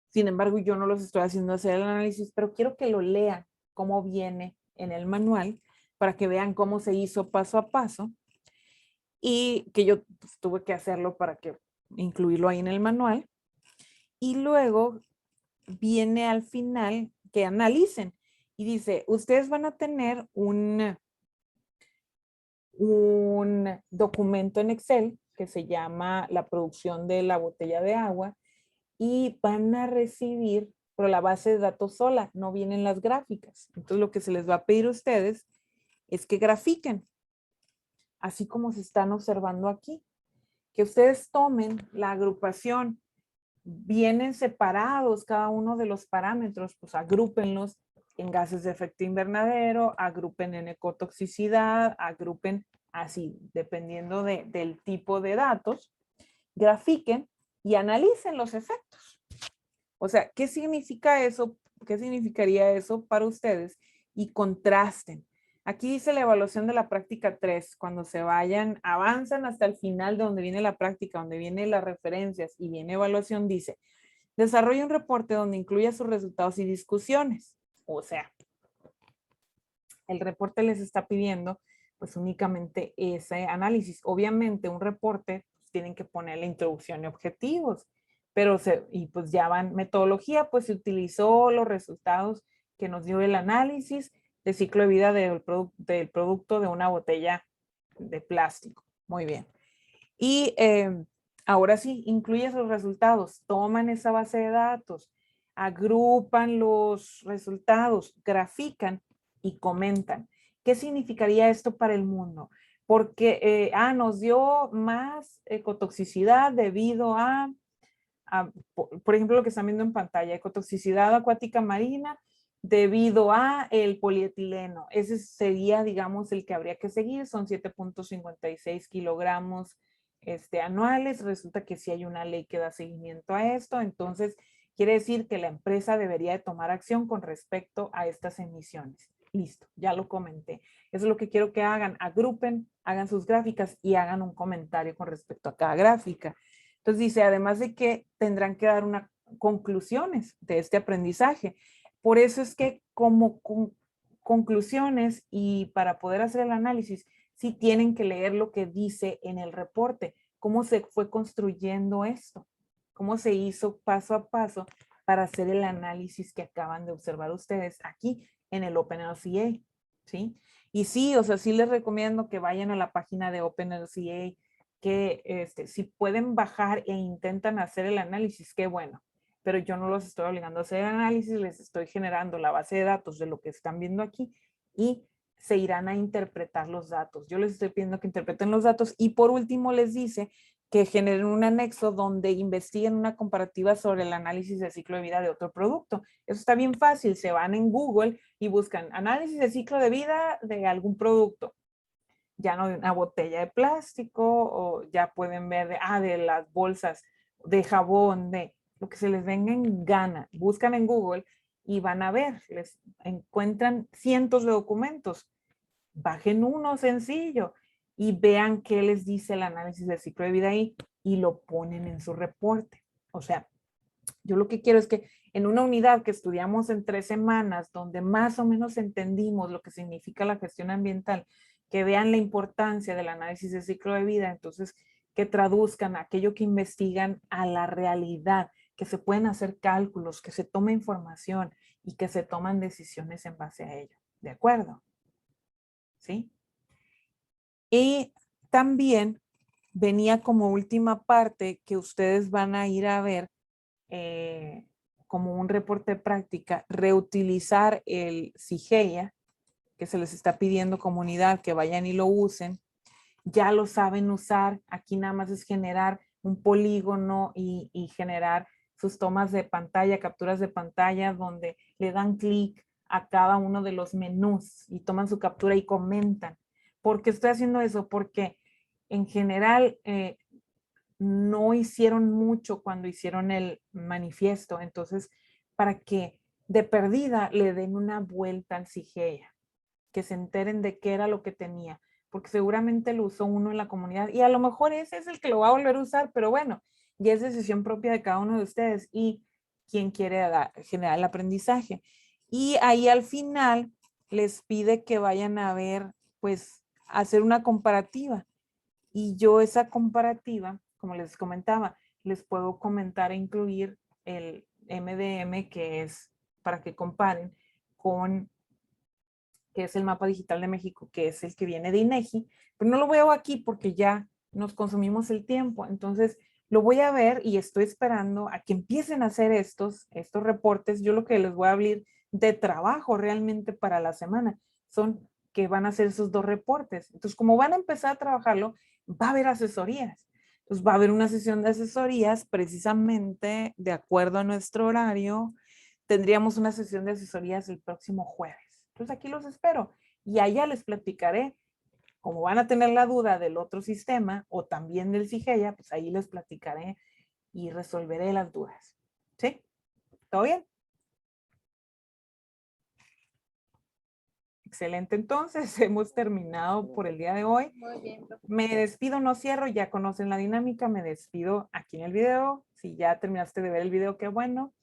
Sin embargo, yo no los estoy haciendo hacer el análisis, pero quiero que lo lean cómo viene en el manual para que vean cómo se hizo paso a paso y que yo pues, tuve que hacerlo para incluirlo ahí en el manual. Y luego viene al final que analicen y dice, ustedes van a tener un documento en Excel que se llama la producción de la botella de agua y van a recibir, pero la base de datos sola, no vienen las gráficas. Entonces lo que se les va a pedir a ustedes es que grafiquen, así como se están observando aquí. Que ustedes tomen la agrupación, vienen separados cada uno de los parámetros, pues agrúpenlos en gases de efecto invernadero, agrupen en ecotoxicidad, agrupen así, dependiendo del tipo de datos, grafiquen y analicen los efectos. O sea, ¿qué significa eso? ¿Qué significaría eso para ustedes? Y contrasten. Aquí dice la evaluación de la práctica 3. Cuando se vayan, avanzan hasta el final de donde viene la práctica, donde vienen las referencias y viene evaluación, dice, desarrolla un reporte donde incluya sus resultados y discusiones. O sea, El reporte les está pidiendo pues únicamente ese análisis. Obviamente un reporte pues, tienen que poner la introducción y objetivos, pero y pues ya van metodología, pues se utilizó los resultados que nos dio el análisis de ciclo de vida del producto de una botella de plástico. Muy bien. Y ahora sí, incluye esos resultados, toman esa base de datos, agrupan los resultados, grafican y comentan. ¿Qué significaría esto para el mundo? Porque nos dio más ecotoxicidad debido a por ejemplo, lo que están viendo en pantalla, ecotoxicidad acuática marina debido a el polietileno. Ese sería, digamos, el que habría que seguir. Son 7.56 kilogramos anuales. Resulta que sí hay una ley que da seguimiento a esto. Entonces, quiere decir que la empresa debería de tomar acción con respecto a estas emisiones. Listo, ya lo comenté. Eso es lo que quiero que hagan. Agrupen, hagan sus gráficas y hagan un comentario con respecto a cada gráfica. Entonces dice, además de que tendrán que dar unas conclusiones de este aprendizaje. Por eso es que como conclusiones y para poder hacer el análisis, sí tienen que leer lo que dice en el reporte, cómo se fue construyendo esto, cómo se hizo paso a paso para hacer el análisis que acaban de observar ustedes aquí en el OpenLCA, ¿sí? Y sí, o sea, sí les recomiendo que vayan a la página de OpenLCA, que si pueden bajar e intentan hacer el análisis, qué bueno, pero yo no los estoy obligando a hacer el análisis, les estoy generando la base de datos de lo que están viendo aquí y se irán a interpretar los datos. Yo les estoy pidiendo que interpreten los datos y por último les dice que generen un anexo donde investiguen una comparativa sobre el análisis de ciclo de vida de otro producto. Eso está bien fácil, se van en Google y buscan análisis de ciclo de vida de algún producto. Ya no de una botella de plástico, o ya pueden ver de las bolsas de jabón, de lo que se les venga en gana. Buscan en Google y van a ver, les encuentran cientos de documentos. Bajen uno sencillo y vean qué les dice el análisis del ciclo de vida ahí y lo ponen en su reporte. O sea, yo lo que quiero es que en una unidad que estudiamos en 3 semanas, donde más o menos entendimos lo que significa la gestión ambiental, que vean la importancia del análisis de ciclo de vida, entonces que traduzcan aquello que investigan a la realidad, que se pueden hacer cálculos, que se tome información y que se toman decisiones en base a ello. ¿De acuerdo? ¿Sí? Y también venía como última parte que ustedes van a ir a ver como un reporte de práctica, reutilizar el CIGEA, que se les está pidiendo comunidad que vayan y lo usen. Ya lo saben usar, aquí nada más es generar un polígono y generar sus tomas de pantalla, capturas de pantalla, donde le dan clic a cada uno de los menús y toman su captura y comentan. ¿Por qué estoy haciendo eso? Porque en general no hicieron mucho cuando hicieron el manifiesto, entonces para que de perdida le den una vuelta al CIGEA, que se enteren de qué era lo que tenía, porque seguramente lo usó uno en la comunidad y a lo mejor ese es el que lo va a volver a usar, pero bueno, ya es decisión propia de cada uno de ustedes y quien quiere generar el aprendizaje. Y ahí al final les pide que vayan a ver, pues, hacer una comparativa. Y yo esa comparativa, como les comentaba, les puedo comentar e incluir el MDM, que es para que comparen con, que es el mapa digital de México, que es el que viene de INEGI, pero no lo veo aquí porque ya nos consumimos el tiempo. Entonces, lo voy a ver y estoy esperando a que empiecen a hacer estos reportes. Yo lo que les voy a abrir de trabajo realmente para la semana son que van a hacer esos 2 reportes. Entonces, como van a empezar a trabajarlo, va a haber asesorías. Entonces, va a haber una sesión de asesorías precisamente de acuerdo a nuestro horario. Tendríamos una sesión de asesorías el próximo jueves. Entonces, aquí los espero y allá les platicaré. Como van a tener la duda del otro sistema o también del CIGEA, pues ahí les platicaré y resolveré las dudas. ¿Sí? ¿Todo bien? Excelente, entonces hemos terminado por el día de hoy. Muy bien, profe. Me despido, no cierro, ya conocen la dinámica, me despido aquí en el video. Si ya terminaste de ver el video, qué bueno.